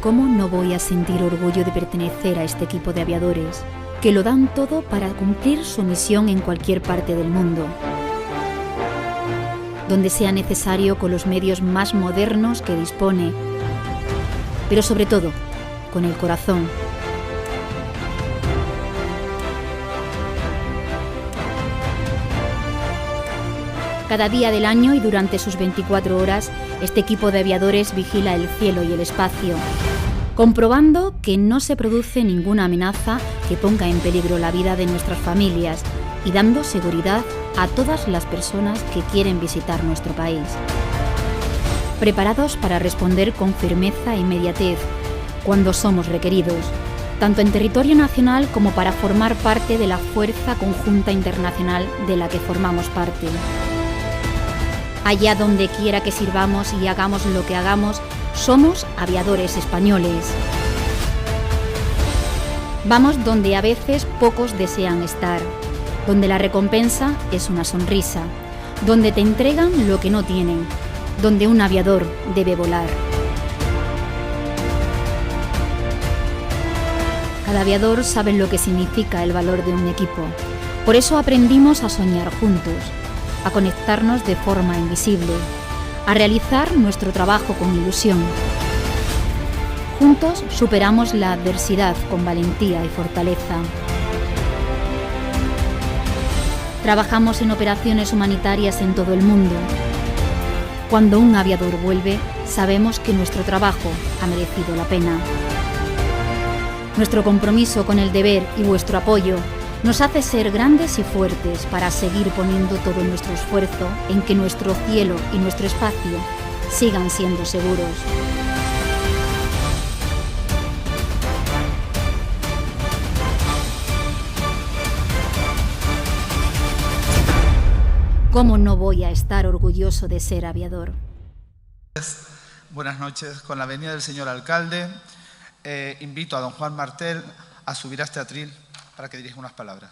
¿cómo no voy a sentir orgullo de pertenecer a este equipo de aviadores que lo dan todo para cumplir su misión en cualquier parte del mundo, donde sea necesario, con los medios más modernos que dispone, pero sobre todo con el corazón? Cada día del año y durante sus 24 horas, este equipo de aviadores vigila el cielo y el espacio, comprobando que no se produce ninguna amenaza que ponga en peligro la vida de nuestras familias y dando seguridad a todas las personas que quieren visitar nuestro país. Preparados para responder con firmeza e inmediatez cuando somos requeridos, tanto en territorio nacional como para formar parte de la fuerza conjunta internacional de la que formamos parte. Allá donde quiera que sirvamos y hagamos lo que hagamos, somos aviadores españoles. Vamos donde a veces pocos desean estar, donde la recompensa es una sonrisa, donde te entregan lo que no tienen, donde un aviador debe volar. Cada aviador sabe lo que significa el valor de un equipo. Por eso aprendimos a soñar juntos, a conectarnos de forma invisible, a realizar nuestro trabajo con ilusión. Juntos superamos la adversidad con valentía y fortaleza. Trabajamos en operaciones humanitarias en todo el mundo. Cuando un aviador vuelve, sabemos que nuestro trabajo ha merecido la pena. Nuestro compromiso con el deber y vuestro apoyo nos hace ser grandes y fuertes para seguir poniendo todo nuestro esfuerzo en que nuestro cielo y nuestro espacio sigan siendo seguros. ¿Cómo no voy a estar orgulloso de ser aviador? Buenas noches. Con la venida del señor alcalde, invito a don Juan Martel a subir a este atril para que dirija unas palabras.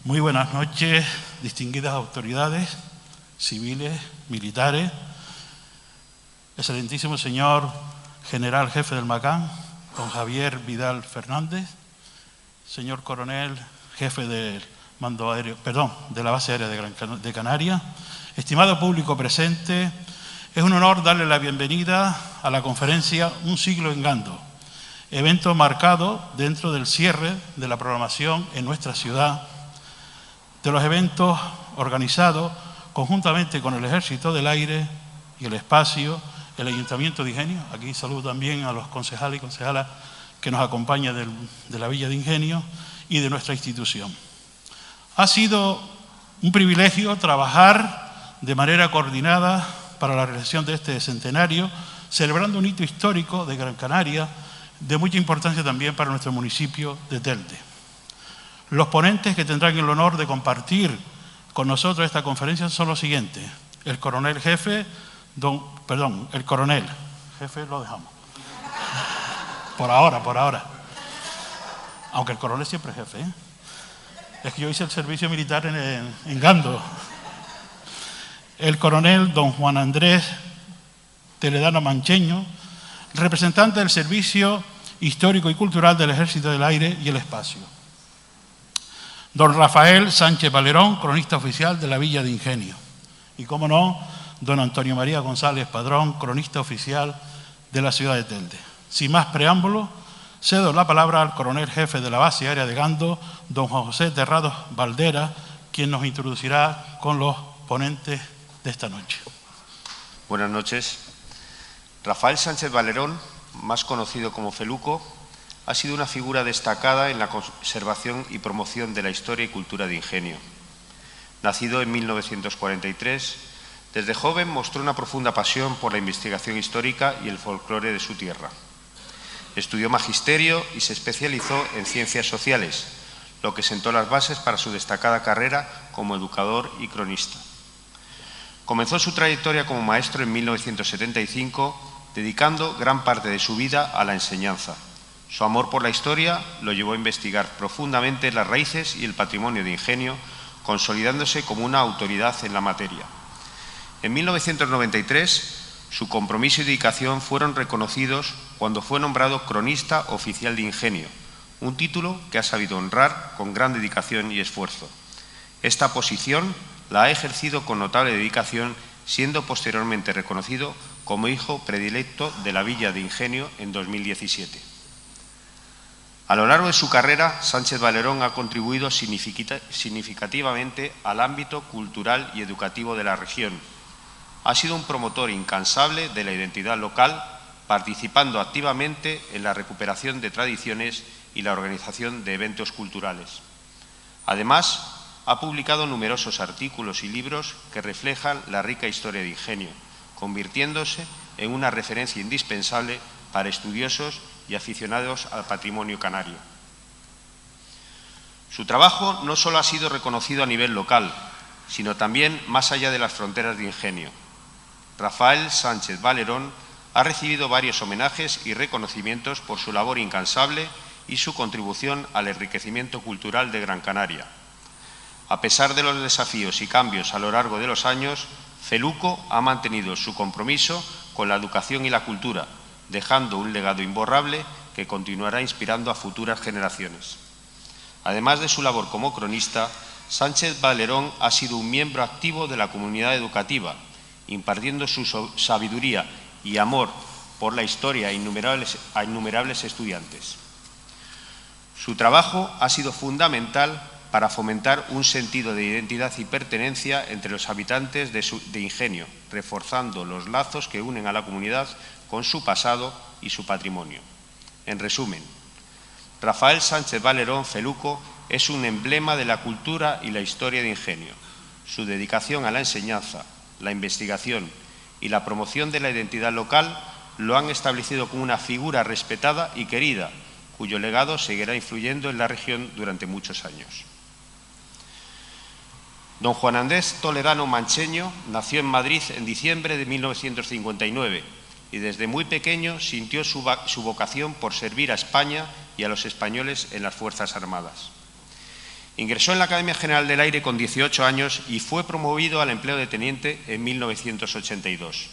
Muy buenas noches, distinguidas autoridades civiles, militares, excelentísimo señor general jefe del MACAN, don Javier Vidal Fernández, señor coronel jefe del mando aéreo, de la base aérea de Canarias, estimado público presente, es un honor darle la bienvenida a la conferencia Un siglo en Gando, evento marcado dentro del cierre de la programación en nuestra ciudad, de los eventos organizados conjuntamente con el Ejército del Aire y el Espacio, el Ayuntamiento de Ingenio. Aquí saludo también a los concejales y concejalas que nos acompañan de la Villa de Ingenio y de nuestra institución. Ha sido un privilegio trabajar de manera coordinada para la realización de este centenario, celebrando un hito histórico de Gran Canaria, de mucha importancia también para nuestro municipio de Telde. Los ponentes que tendrán el honor de compartir con nosotros esta conferencia son los siguientes. El coronel jefe, el coronel jefe lo dejamos. Por ahora. Aunque el coronel siempre es jefe, ¿eh? Es que yo hice el servicio militar en Gando. El coronel don Juan Andrés Toledano Mancheño, representante del Servicio Histórico y Cultural del Ejército del Aire y el Espacio. Don Rafael Sánchez Valerón, cronista oficial de la Villa de Ingenio. Y, cómo no, don Antonio María González Padrón, cronista oficial de la ciudad de Telde. Sin más preámbulos, cedo la palabra al coronel jefe de la base aérea de Gando, don Juan José Terrados Valdera, quien nos introducirá con los ponentes de esta noche. Buenas noches. Rafael Sánchez Valerón, más conocido como Feluco, ha sido una figura destacada en la conservación y promoción de la historia y cultura de Ingenio. Nacido en 1943, desde joven mostró una profunda pasión por la investigación histórica y el folclore de su tierra. Estudió magisterio y se especializó en ciencias sociales, lo que sentó las bases para su destacada carrera como educador y cronista. Comenzó su trayectoria como maestro en 1975, dedicando gran parte de su vida a la enseñanza. Su amor por la historia lo llevó a investigar profundamente las raíces y el patrimonio de Ingenio, consolidándose como una autoridad en la materia. En 1993, Su compromiso y dedicación fueron reconocidos cuando fue nombrado cronista oficial de Ingenio, un título que ha sabido honrar con gran dedicación y esfuerzo. Esta posición la ha ejercido con notable dedicación, siendo posteriormente reconocido como hijo predilecto de la Villa de Ingenio en 2017. A lo largo de su carrera, Sánchez Valerón ha contribuido significativamente al ámbito cultural y educativo de la región. Ha sido un promotor incansable de la identidad local, participando activamente en la recuperación de tradiciones y la organización de eventos culturales. Además, ha publicado numerosos artículos y libros que reflejan la rica historia de Ingenio, convirtiéndose en una referencia indispensable para estudiosos y aficionados al patrimonio canario. Su trabajo no solo ha sido reconocido a nivel local, sino también más allá de las fronteras de Ingenio. Rafael Sánchez Valerón ha recibido varios homenajes y reconocimientos por su labor incansable y su contribución al enriquecimiento cultural de Gran Canaria. A pesar de los desafíos y cambios a lo largo de los años, Feluco ha mantenido su compromiso con la educación y la cultura, dejando un legado imborrable que continuará inspirando a futuras generaciones. Además de su labor como cronista, Sánchez Valerón ha sido un miembro activo de la comunidad educativa, impartiendo su sabiduría y amor por la historia a innumerables estudiantes. Su trabajo ha sido fundamental para fomentar un sentido de identidad y pertenencia entre los habitantes de Ingenio, reforzando los lazos que unen a la comunidad con su pasado y su patrimonio. En resumen, Rafael Sánchez Valerón Feluco es un emblema de la cultura y la historia de Ingenio. Su dedicación a la enseñanza, la investigación y la promoción de la identidad local lo han establecido como una figura respetada y querida, cuyo legado seguirá influyendo en la región durante muchos años. Don Juan Andrés Toledano Mancheño nació en Madrid en diciembre de 1959 y desde muy pequeño sintió su vocación por servir a España y a los españoles en las Fuerzas Armadas. Ingresó en la Academia General del Aire con 18 años y fue promovido al empleo de teniente en 1982.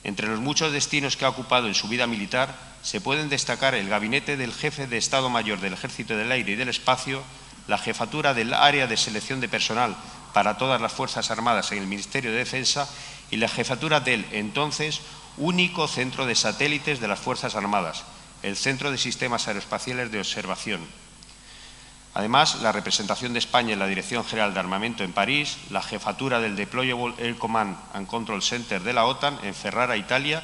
Entre los muchos destinos que ha ocupado en su vida militar se pueden destacar el gabinete del jefe de Estado Mayor del Ejército del Aire y del Espacio, la jefatura del área de selección de personal para todas las Fuerzas Armadas en el Ministerio de Defensa y la jefatura del entonces único centro de satélites de las Fuerzas Armadas, el Centro de Sistemas Aeroespaciales de Observación. Además, la representación de España en la Dirección General de Armamento en París, la jefatura del Deployable Air Command and Control Center de la OTAN en Ferrara, Italia,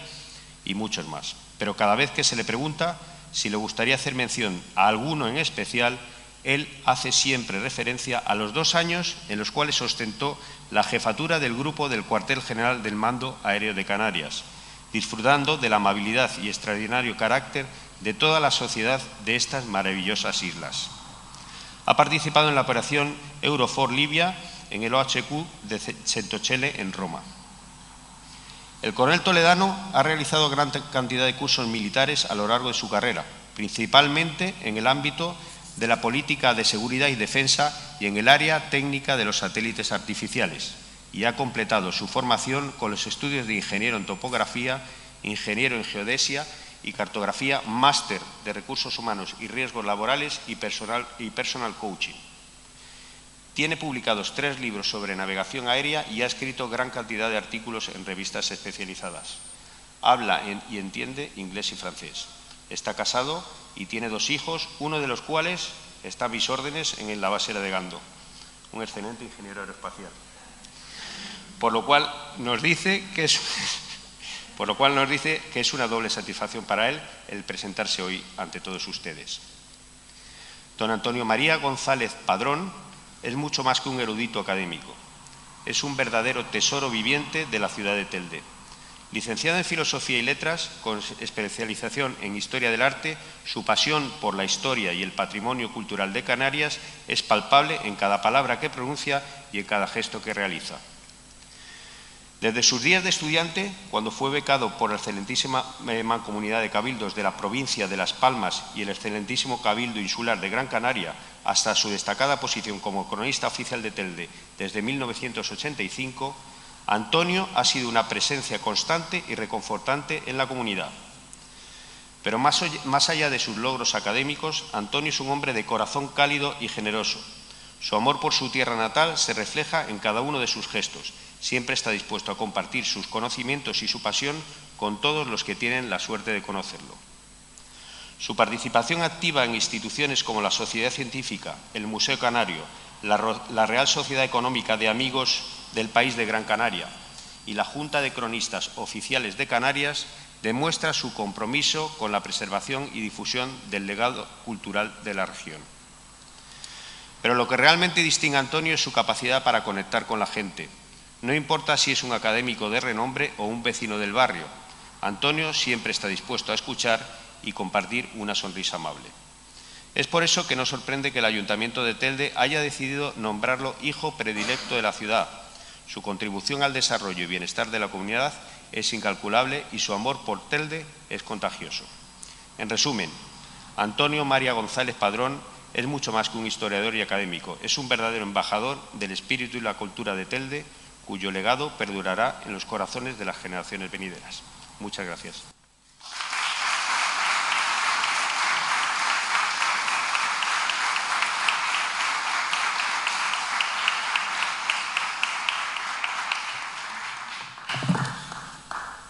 y muchos más. Pero cada vez que se le pregunta si le gustaría hacer mención a alguno en especial, él hace siempre referencia a los 2 años en los cuales ostentó la jefatura del grupo del Cuartel General del Mando Aéreo de Canarias, disfrutando de la amabilidad y extraordinario carácter de toda la sociedad de estas maravillosas islas. Ha participado en la operación Eurofor Libia en el OHQ de Centocelle en Roma. El coronel Toledano ha realizado gran cantidad de cursos militares a lo largo de su carrera, principalmente en el ámbito de la política de seguridad y defensa y en el área técnica de los satélites artificiales, y ha completado su formación con los estudios de ingeniero en topografía, ingeniero en geodesia y cartografía, máster de recursos humanos y riesgos laborales y personal coaching. Tiene publicados 3 libros sobre navegación aérea y ha escrito gran cantidad de artículos en revistas especializadas. Habla y entiende inglés y francés. Está casado y tiene 2 hijos, uno de los cuales está a mis órdenes en la base de Gando, un excelente ingeniero aeroespacial. Por lo cual nos dice que es una doble satisfacción para él el presentarse hoy ante todos ustedes. Don Antonio María González Padrón es mucho más que un erudito académico. Es un verdadero tesoro viviente de la ciudad de Telde. Licenciado en Filosofía y Letras, con especialización en Historia del Arte, su pasión por la historia y el patrimonio cultural de Canarias es palpable en cada palabra que pronuncia y en cada gesto que realiza. Desde sus días de estudiante, cuando fue becado por la excelentísima Mancomunidad de Cabildos de la provincia de Las Palmas y el excelentísimo Cabildo Insular de Gran Canaria, hasta su destacada posición como cronista oficial de Telde desde 1985, Antonio ha sido una presencia constante y reconfortante en la comunidad. Pero más allá de sus logros académicos, Antonio es un hombre de corazón cálido y generoso. Su amor por su tierra natal se refleja en cada uno de sus gestos. Siempre está dispuesto a compartir sus conocimientos y su pasión con todos los que tienen la suerte de conocerlo. Su participación activa en instituciones como la Sociedad Científica, el Museo Canario, la Real Sociedad Económica de Amigos del País de Gran Canaria y la Junta de Cronistas Oficiales de Canarias demuestra su compromiso con la preservación y difusión del legado cultural de la región. Pero lo que realmente distingue a Antonio es su capacidad para conectar con la gente. No importa si es un académico de renombre o un vecino del barrio, Antonio siempre está dispuesto a escuchar y compartir una sonrisa amable. Es por eso que no sorprende que el Ayuntamiento de Telde haya decidido nombrarlo hijo predilecto de la ciudad. Su contribución al desarrollo y bienestar de la comunidad es incalculable y su amor por Telde es contagioso. En resumen, Antonio María González Padrón es mucho más que un historiador y académico. Es un verdadero embajador del espíritu y la cultura de Telde, cuyo legado perdurará en los corazones de las generaciones venideras. Muchas gracias.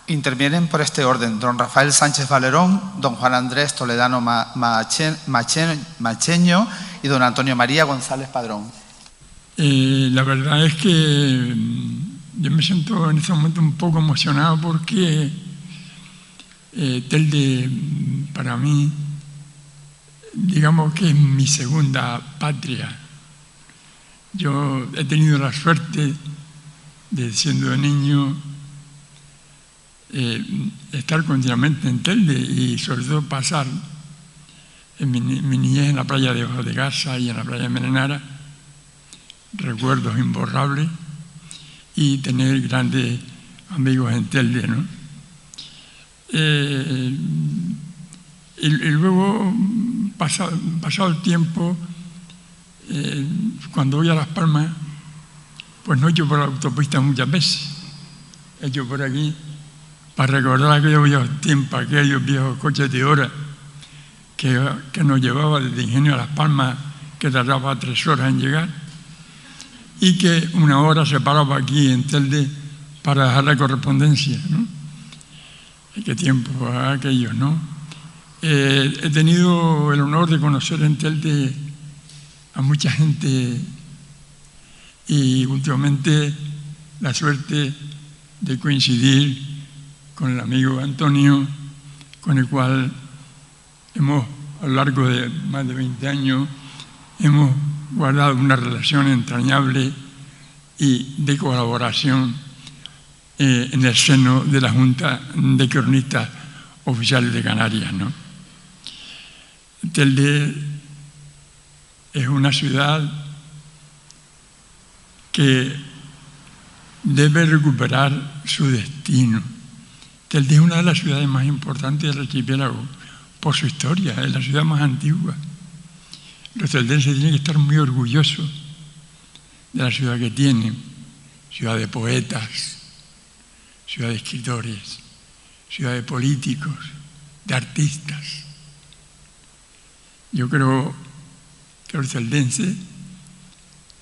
Intervienen por este orden don Rafael Sánchez Valerón, don Juan Andrés Toledano Macheño y don Antonio María González Padrón. La verdad es que yo me siento en este momento un poco emocionado porque Telde para mí, digamos que es mi segunda patria. Yo he tenido la suerte de, siendo niño, estar continuamente en Telde y sobre todo pasar en mi niñez en la playa de Ojo de Garza y en la playa de Merenara, recuerdos imborrables, y tener grandes amigos en Telde, ¿no? Y luego, pasado el tiempo, cuando voy a Las Palmas, pues no echo por la autopista muchas veces, echo por aquí para recordar aquellos viejos tiempos, aquellos viejos coches de hora que nos llevaba desde Ingenio a Las Palmas, que tardaba 3 horas en llegar, y que 1 hora se paraba aquí en Telde para dejar la correspondencia, ¿no? ¿Qué tiempo aquellos, no? He tenido el honor de conocer en Telde a mucha gente y últimamente la suerte de coincidir con el amigo Antonio, con el cual hemos, a lo largo de más de 20 años, hemos guardado una relación entrañable y de colaboración en el seno de la Junta de Cronistas Oficiales de Canarias, ¿no? Telde es una ciudad que debe recuperar su destino. Telde es una de las ciudades más importantes del archipiélago por su historia, es la ciudad más antigua. Los teldenses tienen que estar muy orgullosos de la ciudad que tienen, ciudad de poetas, ciudad de escritores, ciudad de políticos, de artistas. Yo creo que los teldenses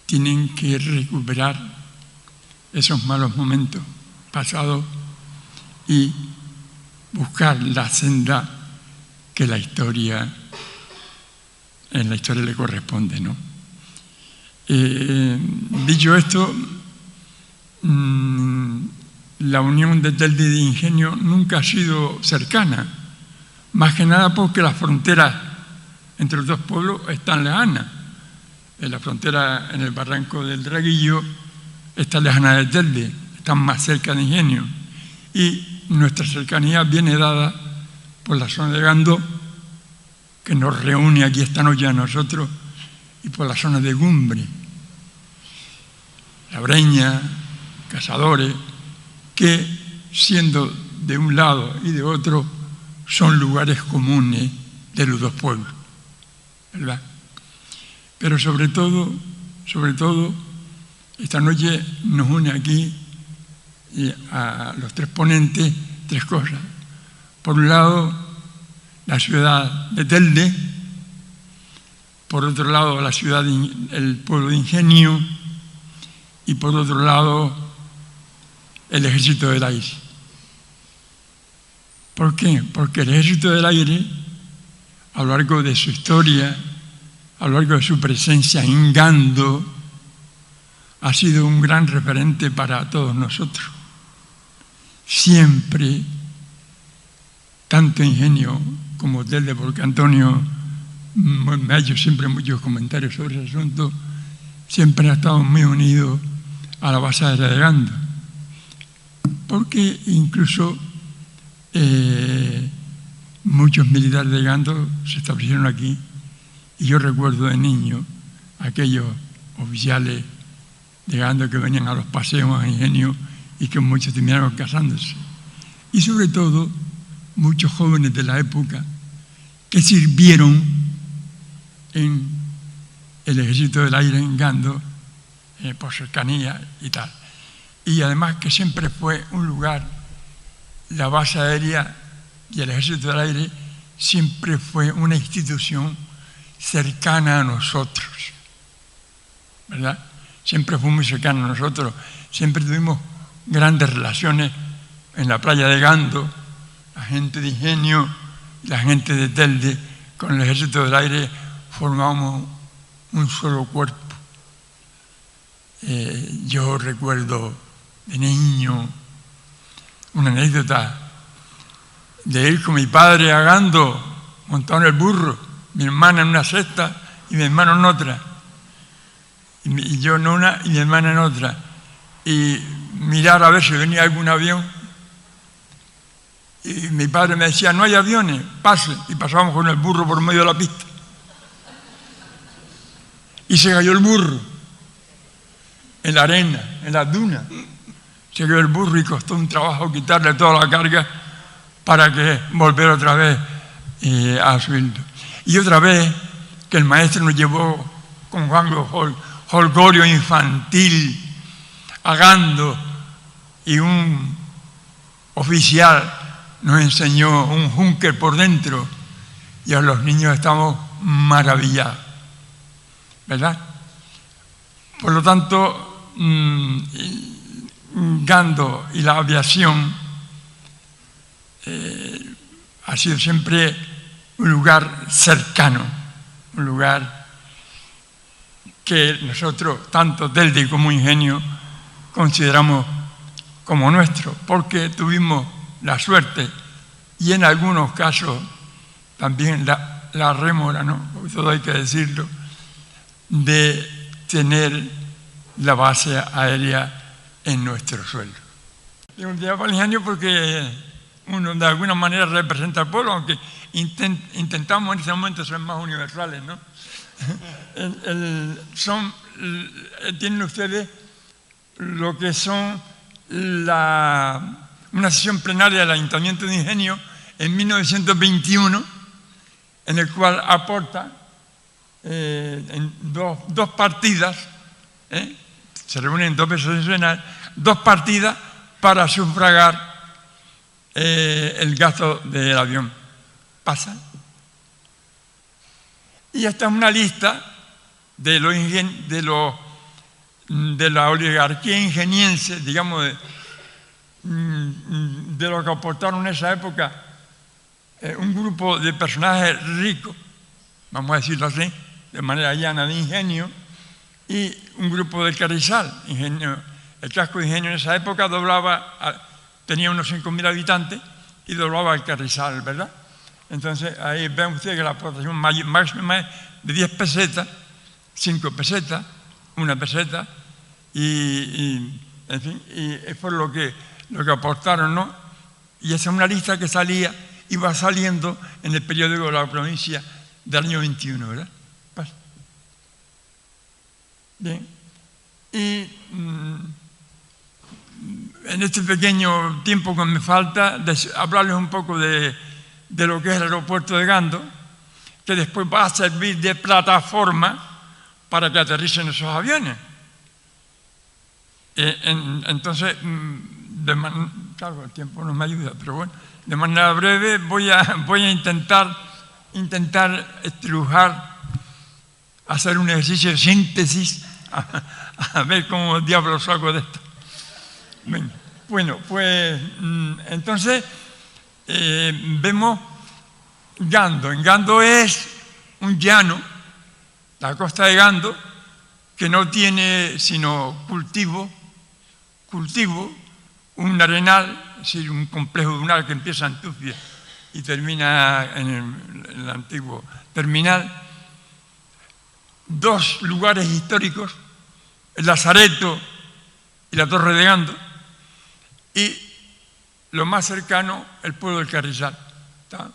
tienen que recuperar esos malos momentos pasados y buscar la senda que en la historia le corresponde, ¿no? Dicho esto, la unión de Telde y de Ingenio nunca ha sido cercana, más que nada porque las fronteras entre los dos pueblos están lejanas. La frontera en el barranco del Draguillo está lejana de Telde, están más cerca de Ingenio, y nuestra cercanía viene dada por la zona de Gando, que nos reúne aquí esta noche a nosotros, y por la zona de Gumbre, La Breña, Cazadores, que siendo de un lado y de otro son lugares comunes de los dos pueblos, ¿verdad? Pero sobre todo, esta noche nos une aquí y a los tres ponentes tres cosas. Por un lado, la ciudad de Telde, por otro lado, el pueblo de Ingenio, y por otro lado, el Ejército del Aire. ¿Por qué? Porque el Ejército del Aire, a lo largo de su historia, a lo largo de su presencia en Gando, ha sido un gran referente para todos nosotros. Siempre, tanto Ingenio como Telde, porque Antonio me ha hecho siempre muchos comentarios sobre ese asunto, siempre ha estado muy unido a la base aérea de Gando. Porque incluso muchos militares de Gando se establecieron aquí, y yo recuerdo de niño aquellos oficiales de Gando que venían a los paseos a Ingenio y que muchos terminaron casándose. Y sobre todo, muchos jóvenes de la época que sirvieron en el Ejército del Aire en Gando, por cercanía y tal. Y además que siempre fue un lugar, la base aérea y el Ejército del Aire siempre fue una institución cercana a nosotros, ¿verdad? Siempre fue muy cercana a nosotros, siempre tuvimos grandes relaciones en la playa de Gando, la gente de Ingenio, la gente de Telde, con el Ejército del Aire formábamos un solo cuerpo. Yo recuerdo de niño una anécdota de ir con mi padre a Gando, montado en el burro, mi hermana en una cesta y mi hermano en otra, y yo en una y mi hermana en otra, y mirar a ver si venía algún avión, y mi padre me decía: no hay aviones, pase, y pasábamos con el burro por medio de la pista, y se cayó el burro en la arena, en las dunas. Se cayó el burro y costó un trabajo quitarle toda la carga para que volver otra vez a subirlo. Y otra vez que el maestro nos llevó con jolgorio infantil a Gando, y un oficial nos enseñó un búnker por dentro, y a los niños estamos maravillados, ¿verdad? Por lo tanto, Gando y la aviación ha sido siempre un lugar cercano, un lugar que nosotros, tanto Telde como Ingenio, consideramos como nuestro, porque tuvimos la suerte, y en algunos casos también la rémora, ¿no? Todo hay que decirlo, de tener la base aérea en nuestro suelo. Tengo un día para el Ingenio porque uno de alguna manera representa al pueblo, aunque intentamos en este momento ser más universales, ¿no? Tienen ustedes lo que son una sesión plenaria del Ayuntamiento de Ingenio en 1921, en el cual aporta en dos partidas, se reúnen dos veces sesionales, dos partidas para sufragar el gasto del avión. Pasa. Y esta es una lista de la oligarquía ingeniense, digamos, de lo que aportaron en esa época un grupo de personajes ricos, vamos a decirlo así, de manera llana, de Ingenio, y un grupo del Carrizal. El casco de Ingenio en esa época tenía unos 5.000 habitantes y doblaba el Carrizal, ¿verdad? Entonces ahí ven ustedes que la aportación máxima es de 10 pesetas, 5 pesetas, 1 peseta, y en fin, y es por lo que aportaron, ¿no? Y esa es una lista que salía, iba saliendo en el periódico de la provincia del año 21, ¿verdad? Bien. Y en este pequeño tiempo que me falta, hablarles un poco de lo que es el aeropuerto de Gando, que después va a servir de plataforma para que aterricen esos aviones. Entonces, claro, el tiempo no me ayuda, pero bueno, de manera breve voy a intentar estrujar, hacer un ejercicio de síntesis, a ver cómo diablos saco de esto. Bueno, pues entonces vemos Gando. En Gando es un llano, la costa de Gando, que no tiene sino cultivo, un arenal, es decir, un complejo dunar que empieza en Tufia y termina en el antiguo terminal. Dos lugares históricos, el Lazareto y la Torre de Gando, y lo más cercano, el pueblo del Carrizal. Está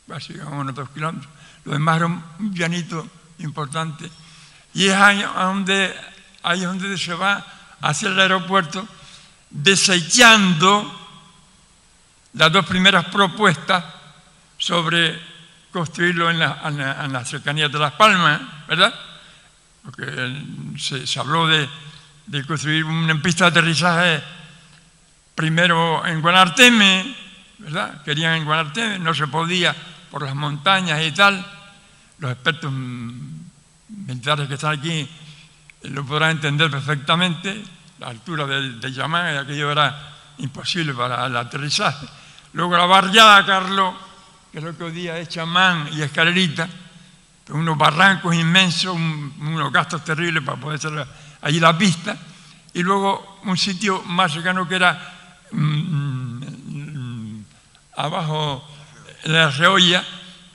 básicamente a unos 2 kilómetros. Lo demás era un llanito importante. Y es ahí donde se va hacia el aeropuerto, desechando las 2 primeras propuestas sobre construirlo en las cercanías de Las Palmas, ¿verdad? Porque se habló de construir una pista de aterrizaje primero en Guanarteme, ¿verdad? Querían en Guanarteme, no se podía por las montañas y tal. Los expertos militares que están aquí lo podrán entender perfectamente. La altura de Yamán, aquello era imposible para el aterrizaje. Luego la barriada, Carlos, que es lo que hoy día es Chamán y Escalerita, unos barrancos inmensos, unos gastos terribles para poder hacer allí la pista, y luego un sitio más cercano que era abajo la Reolla,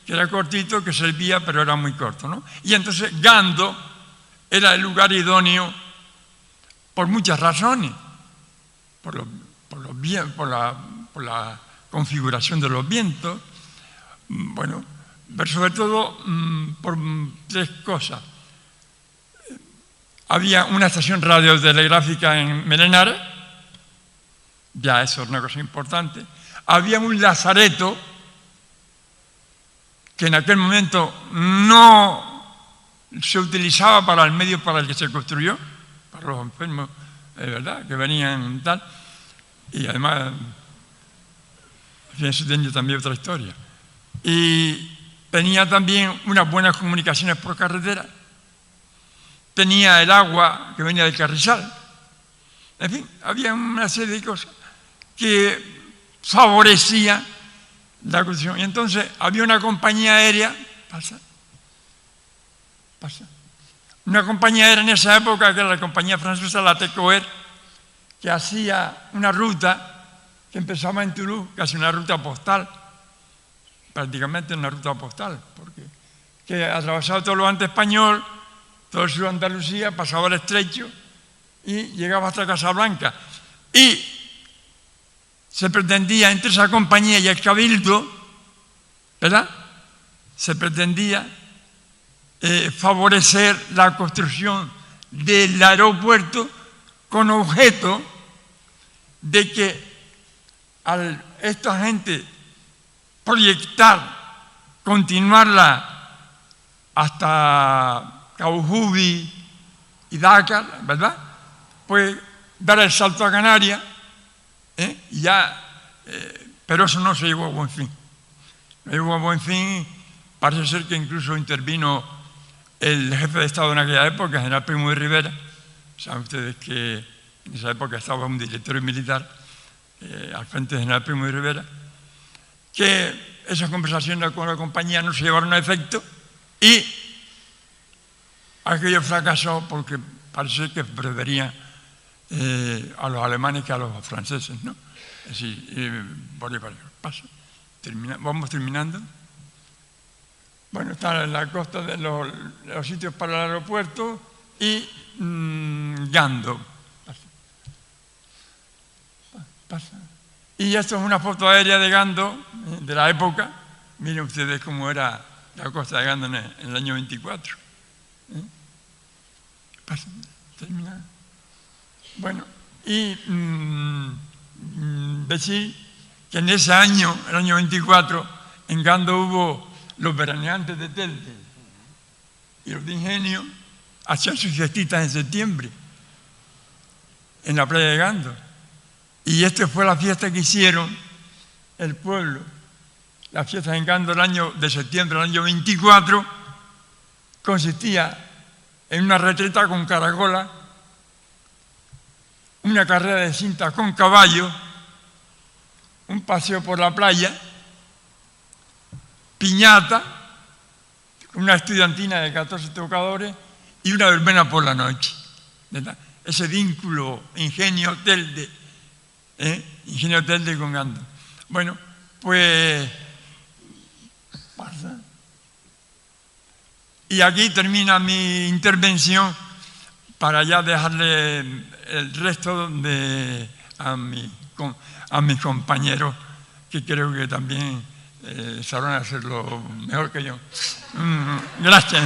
que era cortito, que servía, pero era muy corto, ¿no? Y entonces Gando era el lugar idóneo por muchas razones, por la configuración de los vientos, bueno, pero sobre todo por 3 cosas. Había una estación radiotelegráfica en Melenares, ya eso es una cosa importante. Había un lazareto que en aquel momento no se utilizaba para el medio para el que se construyó, para los enfermos, ¿verdad?, que venían tal. Y además, eso tenía también otra historia. Y tenía también unas buenas comunicaciones por carretera. Tenía el agua que venía del Carrizal. En fin, había una serie de cosas que favorecían la construcción. Y entonces había una compañía aérea, una compañía aérea en esa época, que era la compañía francesa, la TECOER, que hacía una ruta que empezaba en Toulouse, casi una ruta postal, prácticamente una ruta postal, porque que atravesaba todo lo antes español, todo el sur de Andalucía, pasaba el estrecho y llegaba hasta Casablanca. Y se pretendía, entre esa compañía y el Cabildo, ¿verdad?, se pretendía favorecer la construcción del aeropuerto con objeto de que al esta gente proyectar, continuarla hasta Cabo Jubi y Dakar, ¿verdad?, pues dar el salto a Canarias, pero eso no se llevó a buen fin. No llegó a buen fin. Parece ser que incluso intervino el jefe de Estado en aquella época, el general Primo de Rivera. Saben ustedes que en esa época estaba un directorio militar al frente del general Primo de Rivera, que esas conversaciones con la compañía no se llevaron a efecto y aquello fracasó porque parece que preferían a los alemanes que a los franceses, ¿no? Es decir, pasa. Vamos terminando. Bueno, está en la costa de los sitios para el aeropuerto y Gando. Pasa. Y esto es una foto aérea de Gando, de la época. Miren ustedes cómo era la costa de Gando en el año 24. Pasa. Termina. Bueno, y decir que en ese año, el año 24, en Gando hubo los veraneantes de Telde y los de Ingenio hacían sus fiestitas en septiembre en la playa de Gando. Y esta fue la fiesta que hicieron el pueblo. La fiesta de Gando del año de septiembre del año 24 consistía en una retreta con caracola, una carrera de cinta con caballo, un paseo por la playa, piñata, una estudiantina de 14 tocadores y una verbena por la noche. ¿Verdad? Ese vínculo Ingenio-Telde, Ingenio-Telde con Gando. Bueno, pues pasa. Y aquí termina mi intervención para ya dejarle el resto a mis compañeros, que creo que también sabrán hacerlo mejor que yo. Gracias.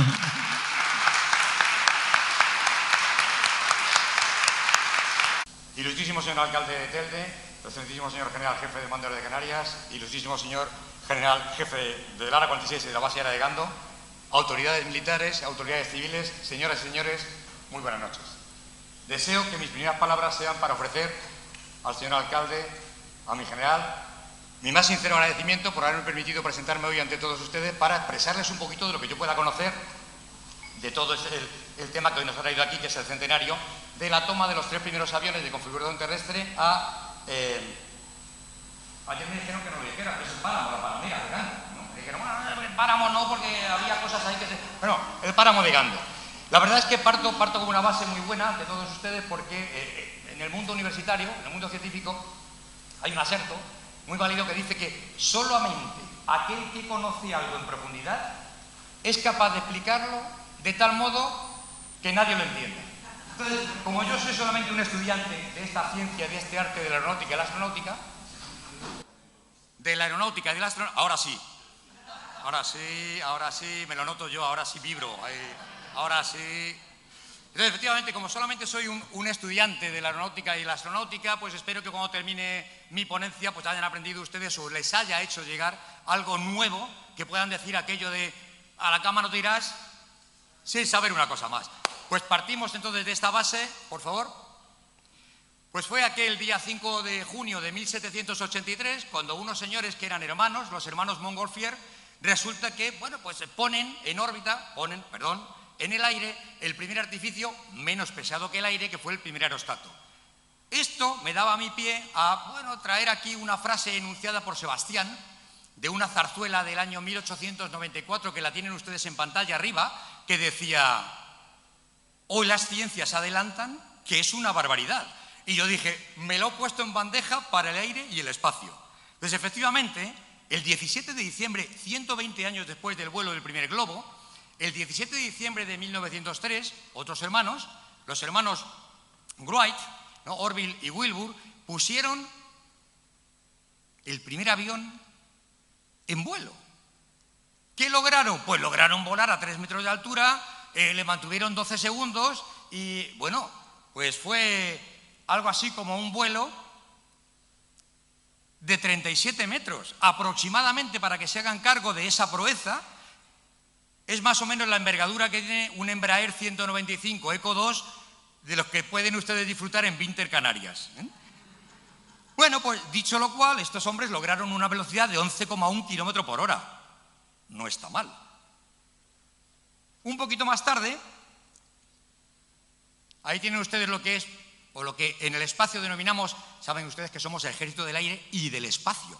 Ilustrísimo señor alcalde de Telde, excelentísimo señor general jefe del Mando Aéreo de Canarias, ilustrísimo señor general jefe del ARA 46 y de la base aérea de Gando, autoridades militares, autoridades civiles, señoras y señores, muy buenas noches. Deseo que mis primeras palabras sean para ofrecer al señor alcalde, a mi general, mi más sincero agradecimiento por haberme permitido presentarme hoy ante todos ustedes para expresarles un poquito de lo que yo pueda conocer de todo el tema que hoy nos ha traído aquí, que es el centenario de la toma de los 3 primeros aviones de configuración terrestre ayer me dijeron que no lo dijera, que es el páramo, la palmera de Gando, ¿no? Me dijeron, bueno, el páramo no, porque había cosas ahí que se... Bueno, el páramo de Gando. La verdad es que parto como una base muy buena de todos ustedes, porque en el mundo universitario, en el mundo científico, hay un aserto muy válido que dice que solamente aquel que conoce algo en profundidad es capaz de explicarlo de tal modo que nadie lo entienda. Entonces, como yo soy solamente un estudiante de esta ciencia, de este arte de la aeronáutica y la astronáutica, ahora sí, me lo noto yo, ahora sí vibro, ahora sí. Entonces, efectivamente, como solamente soy un estudiante de la aeronáutica y la astronáutica, pues espero que cuando termine mi ponencia pues hayan aprendido ustedes o les haya hecho llegar algo nuevo, que puedan decir aquello de a la cama no te irás sin saber una cosa más. Pues partimos entonces de esta base, por favor. Pues fue aquel día 5 de junio de 1783, cuando unos señores que eran hermanos, los hermanos Montgolfier, resulta que, bueno, pues ponen en el aire el primer artificio menos pesado que el aire, que fue el primer aerostato. Esto me daba a mi pie a, bueno, traer aquí una frase enunciada por Sebastián, de una zarzuela del año 1894, que la tienen ustedes en pantalla arriba, que decía: hoy las ciencias adelantan, que es una barbaridad. Y yo dije, me lo he puesto en bandeja para el aire y el espacio. Pues efectivamente, el 17 de diciembre, 120 años después del vuelo del primer globo, el 17 de diciembre de 1903, otros hermanos, los hermanos Wright, ¿no?, Orville y Wilbur, pusieron el primer avión en vuelo. ¿Qué lograron? Pues lograron volar a 3 metros de altura, le mantuvieron 12 segundos y, bueno, pues fue algo así como un vuelo de 37 metros. Aproximadamente, para que se hagan cargo de esa proeza, es más o menos la envergadura que tiene un Embraer 195 Eco 2, de los que pueden ustedes disfrutar en Winter Canarias. Bueno, pues dicho lo cual, estos hombres lograron una velocidad de 11,1 kilómetros por hora. No está mal. Un poquito más tarde, ahí tienen ustedes lo que es, o lo que en el espacio denominamos, saben ustedes que somos el ejército del aire y del espacio.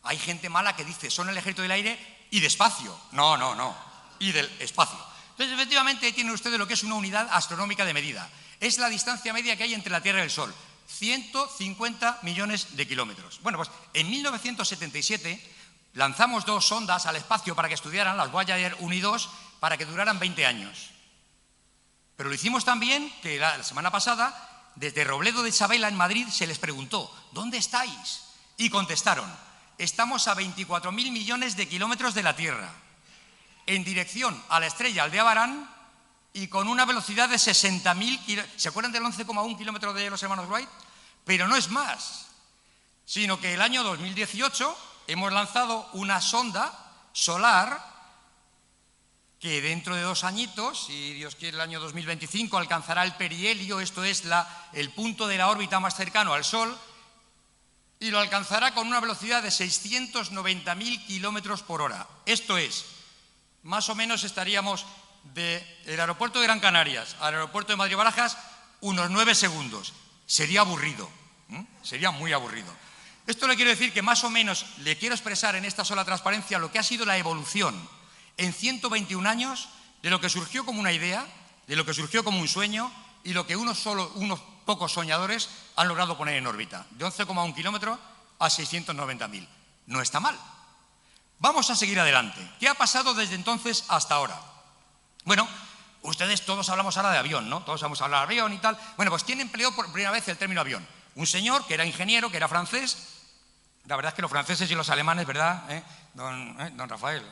Hay gente mala que dice, son el ejército del aire y de espacio. No, y del espacio. Entonces, efectivamente, ahí tienen ustedes lo que es una unidad astronómica de medida. Es la distancia media que hay entre la Tierra y el Sol. 150 millones de kilómetros. Bueno, pues en 1977 lanzamos 2 sondas al espacio para que estudiaran, las Voyager 1 y 2, para que duraran 20 años. Pero lo hicimos también, que la semana pasada, desde Robledo de Chabela, en Madrid, se les preguntó, ¿dónde estáis? Y contestaron, estamos a 24.000 millones de kilómetros de la Tierra, en dirección a la estrella Aldebarán y con una velocidad de 60.000 kilómetros. ¿Se acuerdan del 11,1 kilómetros de los hermanos Wright? Pero no es más, sino que el año 2018 hemos lanzado una sonda solar que dentro de 2 añitos, si Dios quiere el año 2025, alcanzará el perihelio, esto es el punto de la órbita más cercano al Sol, y lo alcanzará con una velocidad de 690.000 kilómetros por hora. Esto es, más o menos estaríamos del aeropuerto de Gran Canarias al aeropuerto de Madrid-Barajas unos 9 segundos. Sería aburrido, sería muy aburrido. Esto le quiero decir que más o menos le quiero expresar en esta sola transparencia lo que ha sido la evolución en 121 años de lo que surgió como una idea, de lo que surgió como un sueño y lo que unos pocos soñadores han logrado poner en órbita, de 11,1 kilómetros a 690.000. No está mal. Vamos a seguir adelante. ¿Qué ha pasado desde entonces hasta ahora? Bueno, ustedes todos hablamos ahora de avión, ¿no? Todos vamos a hablar de avión y tal. Bueno, pues ¿quién empleó por primera vez el término avión? Un señor que era ingeniero, que era francés. La verdad es que los franceses y los alemanes, ¿verdad? Don Rafael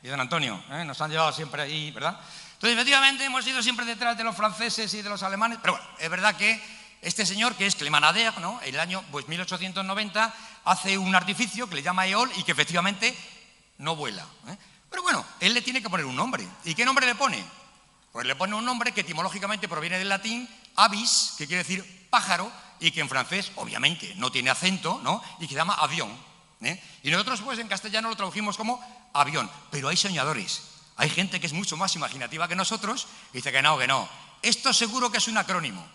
y don Antonio, nos han llevado siempre ahí, ¿verdad? Entonces, efectivamente, hemos ido siempre detrás de los franceses y de los alemanes, pero bueno, es verdad que este señor, que es Clément Ader, ¿no? En el año 1890, hace un artificio que le llama EOL y que efectivamente no vuela. Pero bueno, él le tiene que poner un nombre. ¿Y qué nombre le pone? Pues le pone un nombre que etimológicamente proviene del latín avis, que quiere decir pájaro, y que en francés, obviamente, no tiene acento, ¿no? Y que se llama avión. Y nosotros, pues, en castellano lo tradujimos como avión. Pero hay soñadores. Hay gente que es mucho más imaginativa que nosotros y dice que no, que no. Esto seguro que es un acrónimo.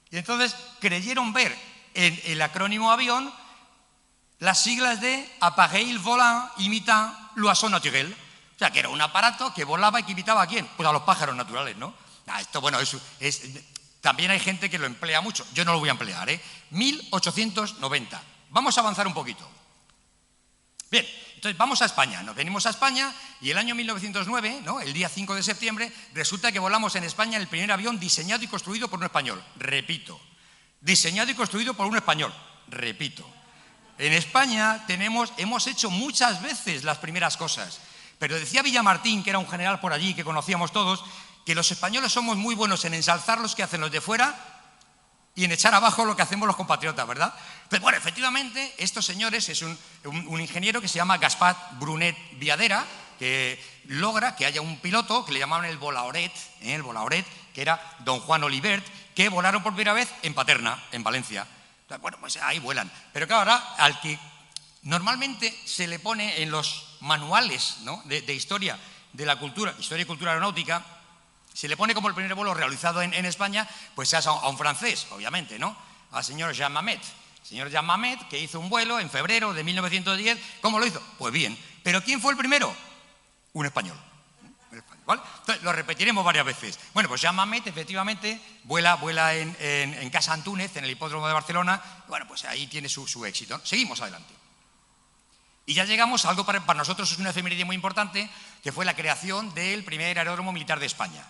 Y entonces creyeron ver en el acrónimo avión las siglas de Appareil volant imitant l'oiseau naturel. O sea, que era un aparato que volaba y que imitaba ¿a quién? Pues a los pájaros naturales, ¿no? Esto, bueno, también hay gente que lo emplea mucho. Yo no lo voy a emplear, 1890. Vamos a avanzar un poquito. Bien, entonces vamos a España. Nos venimos a España y el año 1909, ¿no? El día 5 de septiembre, resulta que volamos en España el primer avión diseñado y construido por un español. Repito, diseñado y construido por un español. Repito. En España hemos hecho muchas veces las primeras cosas, pero decía Villamartín, que era un general por allí que conocíamos todos, que los españoles somos muy buenos en ensalzar los que hacen los de fuera y en echar abajo lo que hacemos los compatriotas, ¿verdad? Pero bueno, efectivamente, estos señores, es un ingeniero que se llama Gaspar Brunet Viadera, que logra que haya un piloto que le llamaban el Volaoret, que era don Juan Olivert, que volaron por primera vez en Paterna, en Valencia. Bueno, pues ahí vuelan. Pero claro, ahora al que normalmente se le pone en los manuales, ¿no? de historia de la cultura, historia y cultura aeronáutica, se le pone como el primer vuelo realizado en España, pues se hace a un francés, obviamente, ¿no? Al señor Jean Mamet. Señor Jean Mamet, que hizo un vuelo en febrero de 1910. ¿Cómo lo hizo? Pues bien. ¿Pero quién fue el primero? Un español. ¿Vale? Entonces, lo repetiremos varias veces. Bueno, pues Jean Mamet efectivamente vuela en Casa Antúnez, en el hipódromo de Barcelona. Bueno, pues ahí tiene su éxito. Seguimos adelante. Y ya llegamos a algo para nosotros es una efeméride muy importante, que fue la creación del primer aeródromo militar de España.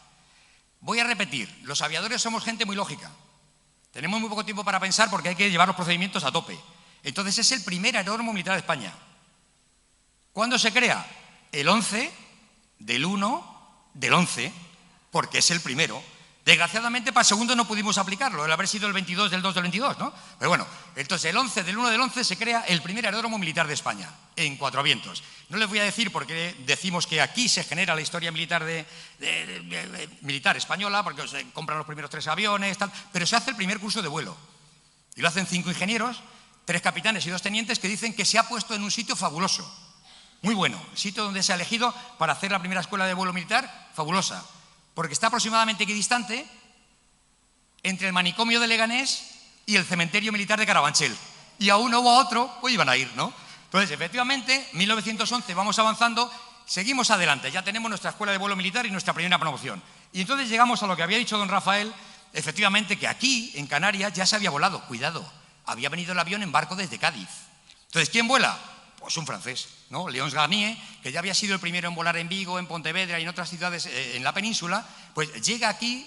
Voy a repetir, los aviadores somos gente muy lógica. Tenemos muy poco tiempo para pensar porque hay que llevar los procedimientos a tope. Entonces es el primer aeródromo militar de España. ¿Cuándo se crea? El 11 del 1 del 11, porque es el primero. Desgraciadamente para el segundo no pudimos aplicarlo, el haber sido el 22 del 2 del 22, ¿no? Pero bueno, entonces el 11 del 1 del 11 se crea el primer aeródromo militar de España, en Cuatro Vientos. No les voy a decir porque decimos que aquí se genera la historia militar militar española, porque se compran los primeros 3 aviones, tal, pero se hace el primer curso de vuelo. Y lo hacen 5 ingenieros, 3 capitanes y 2 tenientes que dicen que se ha puesto en un sitio fabuloso, muy bueno, el sitio donde se ha elegido para hacer la primera escuela de vuelo militar, fabulosa. Porque está aproximadamente equidistante entre el manicomio de Leganés y el cementerio militar de Carabanchel. Y a uno o a otro, pues iban a ir, ¿no? Entonces, efectivamente, 1911 vamos avanzando, seguimos adelante, ya tenemos nuestra escuela de vuelo militar y nuestra primera promoción. Y entonces llegamos a lo que había dicho don Rafael, efectivamente, que aquí, en Canarias, ya se había volado. Cuidado, había venido el avión en barco desde Cádiz. Entonces, ¿quién vuela? Pues un francés, ¿no? Léon Garnier, que ya había sido el primero en volar en Vigo, en Pontevedra y en otras ciudades en la península, pues llega aquí,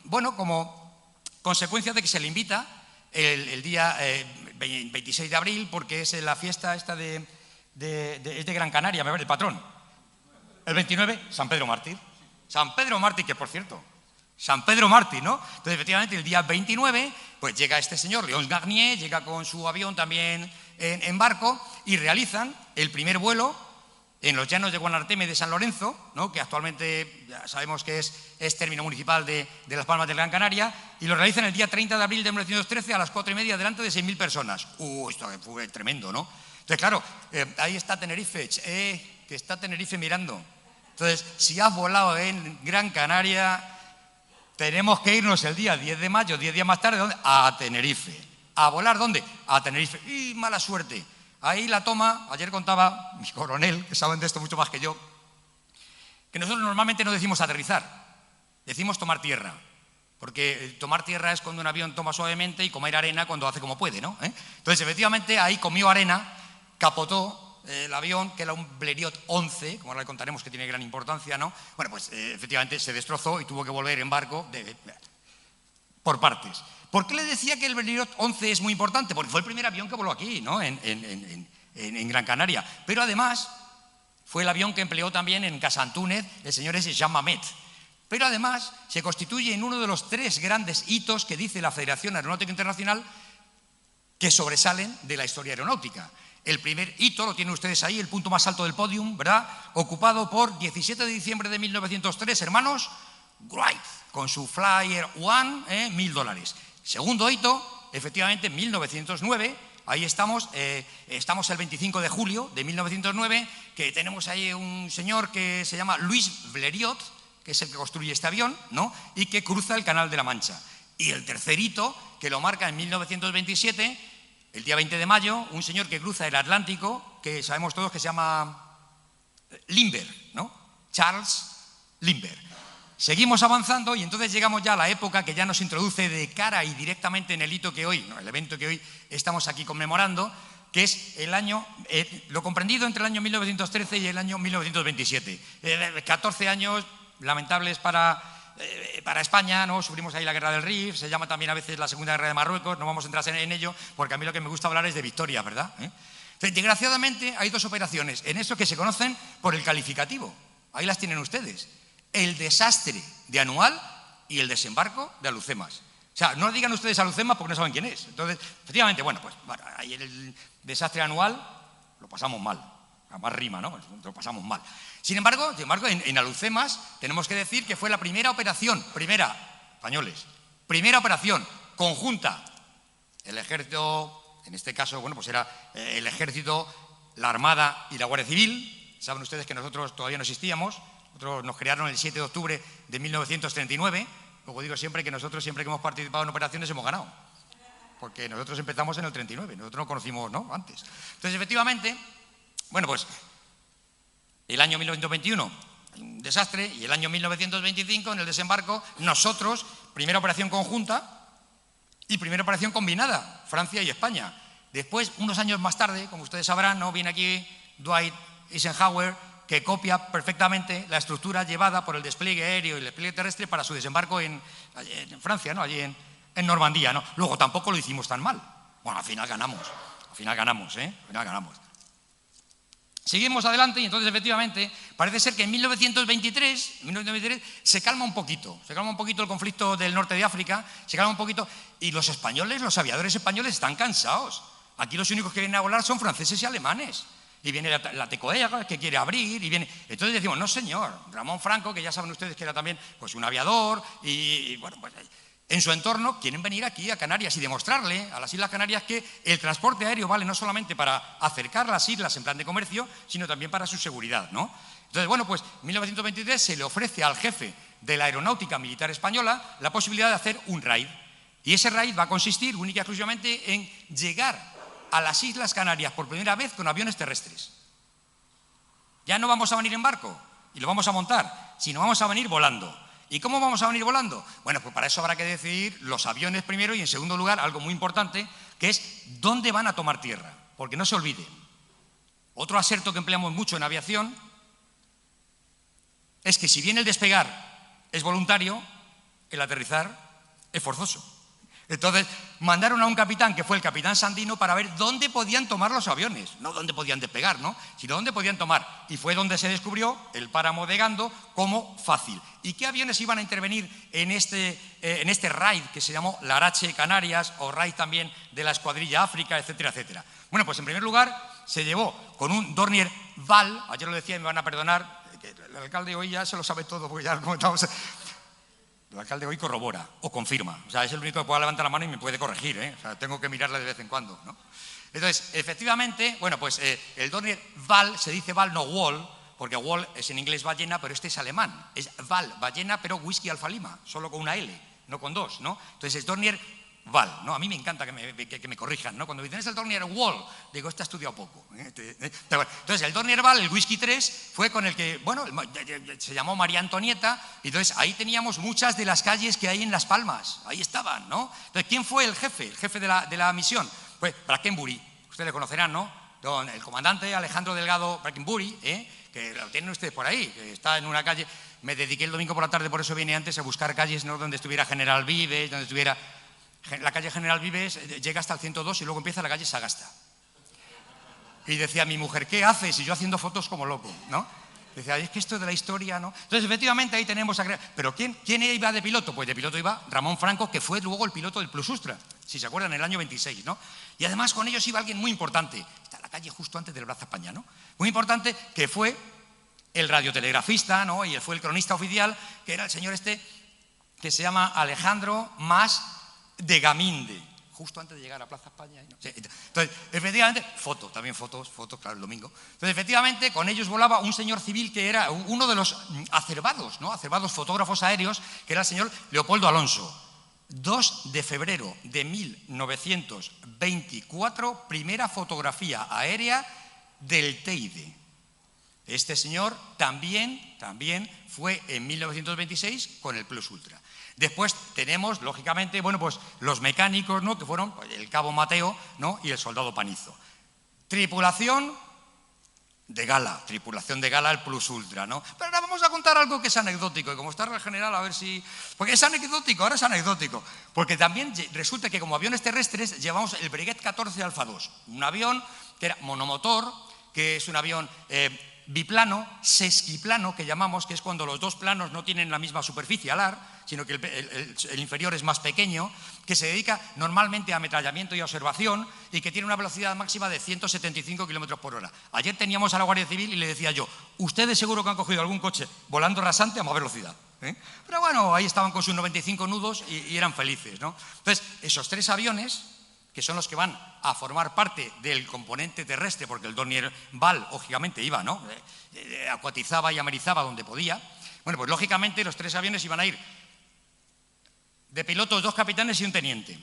bueno, como consecuencia de que se le invita el día 26 de abril, porque es la fiesta esta es de Gran Canaria, el patrón. El 29, San Pedro Mártir. San Pedro Mártir, que por cierto, San Pedro Mártir, ¿no? Entonces, efectivamente, el día 29, pues llega este señor, Léon Garnier, llega con su avión también en barco y realizan el primer vuelo en los llanos de Guanarteme de San Lorenzo, ¿no?, que actualmente ya sabemos que es término municipal de Las Palmas de Gran Canaria, y lo realizan el día 30 de abril de 1913 a las 4:30 delante de 6.000 personas. Esto fue tremendo, ¿no? Entonces, claro, ahí está Tenerife, que está Tenerife mirando. Entonces, si has volado en Gran Canaria, tenemos que irnos el día 10 de mayo, 10 días más tarde, ¿dónde? A Tenerife. ¿A volar dónde? A Tenerife. ¡Y mala suerte! Ahí la toma, ayer contaba mi coronel, que saben de esto mucho más que yo, que nosotros normalmente no decimos aterrizar, decimos tomar tierra, porque tomar tierra es cuando un avión toma suavemente y comer arena cuando hace como puede, ¿no? Entonces, efectivamente, ahí comió arena, capotó el avión, que era un Blériot 11, como ahora le contaremos que tiene gran importancia, ¿no? Bueno, pues efectivamente se destrozó y tuvo que volver en barco por partes. ¿Por qué le decía que el Blériot 11 es muy importante? Porque fue el primer avión que voló aquí, ¿no?, en Gran Canaria. Pero además fue el avión que empleó también en Casantúnez el señor ese Jean Mamet. Pero además se constituye en uno de los 3 grandes hitos que dice la Federación Aeronáutica Internacional que sobresalen de la historia aeronáutica. El primer hito lo tienen ustedes ahí, el punto más alto del podium, ¿verdad?, ocupado por 17 de diciembre de 1903, hermanos Wright, con su Flyer One, $1.000. Segundo hito, efectivamente, en 1909, ahí estamos el 25 de julio de 1909, que tenemos ahí un señor que se llama Louis Blériot, que es el que construye este avión, ¿no?, y que cruza el Canal de la Mancha. Y el tercer hito, que lo marca en 1927, el día 20 de mayo, un señor que cruza el Atlántico, que sabemos todos que se llama Lindbergh, ¿no?, Charles Lindbergh. Seguimos avanzando y entonces llegamos ya a la época que ya nos introduce de cara y directamente en el hito que hoy, el evento que hoy estamos aquí conmemorando, que es el año, lo comprendido entre el año 1913 y el año 1927. 14 años lamentables para España, ¿no? Sufrimos ahí la guerra del Rif, se llama también a veces la Segunda Guerra de Marruecos, no vamos a entrar en ello, porque a mí lo que me gusta hablar es de victoria, ¿verdad? Entonces, desgraciadamente hay 2 operaciones en eso que se conocen por el calificativo. Ahí las tienen ustedes. El desastre de Anual y el desembarco de Alhucemas. O sea, no digan ustedes Alhucemas porque no saben quién es. Entonces, efectivamente, bueno, ahí el desastre Anual lo pasamos mal. Además rima, ¿no? Lo pasamos mal. Sin embargo, en Alhucemas tenemos que decir que fue la primera operación, españoles, primera operación conjunta. El ejército, en este caso, bueno, pues era el ejército, la Armada y la Guardia Civil. Saben ustedes que nosotros todavía no existíamos. Nosotros nos crearon el 7 de octubre de 1939. Luego digo siempre que nosotros, siempre que hemos participado en operaciones, hemos ganado. Porque nosotros empezamos en el 39, nosotros no conocimos, ¿no?, antes. Entonces, efectivamente, bueno, pues el año 1921, un desastre, y el año 1925, en el desembarco, nosotros, primera operación conjunta y primera operación combinada, Francia y España. Después, unos años más tarde, como ustedes sabrán, ¿no?, viene aquí Dwight Eisenhower, que copia perfectamente la estructura llevada por el despliegue aéreo y el despliegue terrestre para su desembarco en Francia, ¿no?, allí en Normandía, ¿no? Luego tampoco lo hicimos tan mal. Bueno, al final ganamos, Al final ganamos. Seguimos adelante y entonces efectivamente parece ser que en 1923 se calma un poquito el conflicto del norte de África, se calma un poquito y los españoles, los aviadores españoles están cansados. Aquí los únicos que vienen a volar son franceses y alemanes. Y viene la Tecoega que quiere abrir, y viene. Entonces decimos, no señor, Ramón Franco, que ya saben ustedes que era también pues un aviador, y bueno, pues en su entorno quieren venir aquí a Canarias y demostrarle a las Islas Canarias que el transporte aéreo vale no solamente para acercar las islas en plan de comercio, sino también para su seguridad, ¿no? Entonces, bueno, pues en 1923 se le ofrece al jefe de la Aeronáutica Militar Española la posibilidad de hacer un raid. Y ese raid va a consistir única y exclusivamente en llegar a las Islas Canarias por primera vez con aviones terrestres. Ya no vamos a venir en barco y lo vamos a montar, sino vamos a venir volando. ¿Y cómo vamos a venir volando? Bueno, pues para eso habrá que decidir los aviones primero y en segundo lugar, algo muy importante, que es dónde van a tomar tierra. Porque no se olviden, otro aserto que empleamos mucho en aviación es que si bien el despegar es voluntario, el aterrizar es forzoso. Entonces mandaron a un capitán, que fue el capitán Sandino, para ver dónde podían tomar los aviones, no dónde podían despegar, ¿no?, sino dónde podían tomar. Y fue donde se descubrió el páramo de Gando como fácil. ¿Y qué aviones iban a intervenir en este raid que se llamó Larache Canarias, o raid también de la Escuadrilla África, etcétera, etcétera? Bueno, pues en primer lugar se llevó con un Dornier Val, ayer lo decía y me van a perdonar, que el alcalde hoy ya se lo sabe todo, porque ya lo comentamos. El alcalde hoy corrobora o confirma, o sea, es el único que pueda levantar la mano y me puede corregir, ¿eh? O sea, tengo que mirarle de vez en cuando, ¿no? Entonces, efectivamente, bueno, pues el Dornier Val, se dice Val, no Wall, porque Wall es en inglés ballena, pero este es alemán, es Val, ballena, pero whisky alfa lima, solo con una L, no con dos, ¿no? Entonces es Dornier Val, ¿no? A mí me encanta que me corrijan, ¿no? Cuando dicen es el Dornier Wall, digo, este ha estudiado poco, ¿eh? Entonces el Dornier Val, el whisky 3, fue con el que, bueno, se llamó María Antonieta, y entonces ahí teníamos muchas de las calles que hay en Las Palmas, ahí estaban, ¿no? Entonces, ¿quién fue el jefe? El jefe de la misión, pues Brackenbury, ustedes le conocerán, ¿no? El comandante Alejandro Delgado Brackenbury, que lo tienen ustedes por ahí, que está en una calle. Me dediqué el domingo por la tarde, por eso vine antes, a buscar calles, ¿no?, donde estuviera General Vives, donde estuviera... La calle General Vives llega hasta el 102 y luego empieza la calle Sagasta. Y decía mi mujer, ¿qué haces? Y yo haciendo fotos como loco, ¿no? Decía, es que esto es de la historia, ¿no? Entonces, efectivamente, ahí tenemos a... Pero ¿quién iba de piloto? Pues de piloto iba Ramón Franco, que fue luego el piloto del Plus Ultra, si se acuerdan, en el año 26, ¿no? Y además con ellos iba alguien muy importante. Está en la calle justo antes del Plaza España, ¿no? Muy importante, que fue el radiotelegrafista, ¿no?, y fue el cronista oficial, que era el señor que se llama Alejandro Mas de Gaminde, justo antes de llegar a Plaza España, ¿no? Sí, entonces, efectivamente, fotos, claro, el domingo. Entonces, efectivamente, con ellos volaba un señor civil que era uno de los acerbados, ¿no?, acerbados fotógrafos aéreos, que era el señor Leopoldo Alonso. 2 de febrero de 1924, primera fotografía aérea del Teide. Este señor también fue en 1926 con el Plus Ultra. Después tenemos, lógicamente, bueno, pues los mecánicos, ¿no?, que fueron el cabo Mateo, ¿no?, y el soldado Panizo. Tripulación de gala, el Plus Ultra, ¿no? Pero ahora vamos a contar algo que es anecdótico, y como está el general, a ver si... Porque es anecdótico, ahora es anecdótico, porque también resulta que como aviones terrestres llevamos el Breguet 14 Alfa 2, un avión que era monomotor, que es un avión... biplano, sesquiplano, que llamamos, que es cuando los dos planos no tienen la misma superficie alar, sino que el inferior es más pequeño, que se dedica normalmente a ametrallamiento y a observación y que tiene una velocidad máxima de 175 kilómetros por hora. Ayer teníamos a la Guardia Civil y le decía yo, ustedes seguro que han cogido algún coche volando rasante a más velocidad, ¿eh? Pero bueno, ahí estaban con sus 95 nudos y eran felices, ¿no? Entonces, esos 3 aviones, que son los que van a formar parte del componente terrestre, porque el Dornier Val, lógicamente, iba, ¿no?, acuatizaba y amerizaba donde podía. Bueno, pues lógicamente los 3 aviones iban a ir de pilotos, 2 capitanes y un teniente.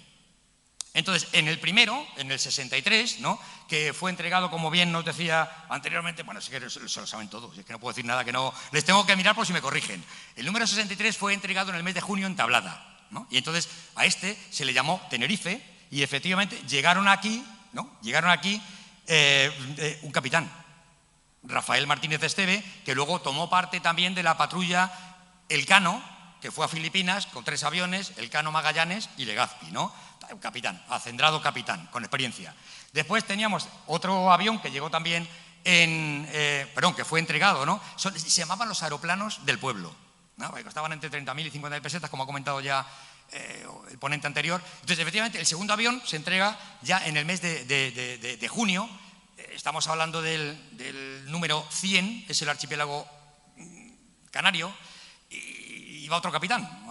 Entonces, en el primero, en el 63, ¿no?, que fue entregado, como bien nos decía anteriormente, bueno, es que se lo saben todos, es que no puedo decir nada que no... Les tengo que mirar por si me corrigen. El número 63 fue entregado en el mes de junio en Tablada, ¿no? Y entonces a este se le llamó Tenerife. Y efectivamente llegaron aquí, ¿no?, un capitán, Rafael Martínez Esteve, que luego tomó parte también de la patrulla Elcano, que fue a Filipinas con 3 aviones, Elcano, Magallanes y Legazpi, ¿no? Un capitán, acendrado capitán, con experiencia. Después teníamos otro avión que llegó también que fue entregado, ¿no? Se llamaban los aeroplanos del pueblo, ¿no?, que costaban entre 30.000 y 50.000 pesetas, como ha comentado ya el ponente anterior. Entonces, efectivamente, el segundo avión se entrega ya en el mes de junio. Estamos hablando del número 100, es el archipiélago canario, y va otro capitán,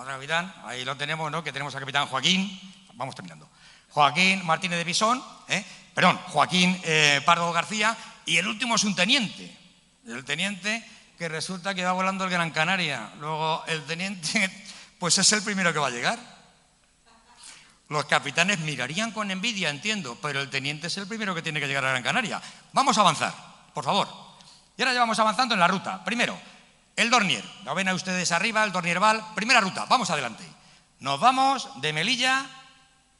ahí lo tenemos, ¿no?, que tenemos al capitán Joaquín, vamos terminando, Joaquín Martínez de Bisón, Joaquín Pardo García, y el último es un teniente, el teniente que resulta que va volando el Gran Canaria. Luego el teniente... pues es el primero que va a llegar. Los capitanes mirarían con envidia, entiendo, pero el teniente es el primero que tiene que llegar a Gran Canaria. Vamos a avanzar, por favor. Y ahora ya vamos avanzando en la ruta. Primero, el Dornier. Lo ven a ustedes arriba, el Dornier Val. Primera ruta, vamos adelante. Nos vamos de Melilla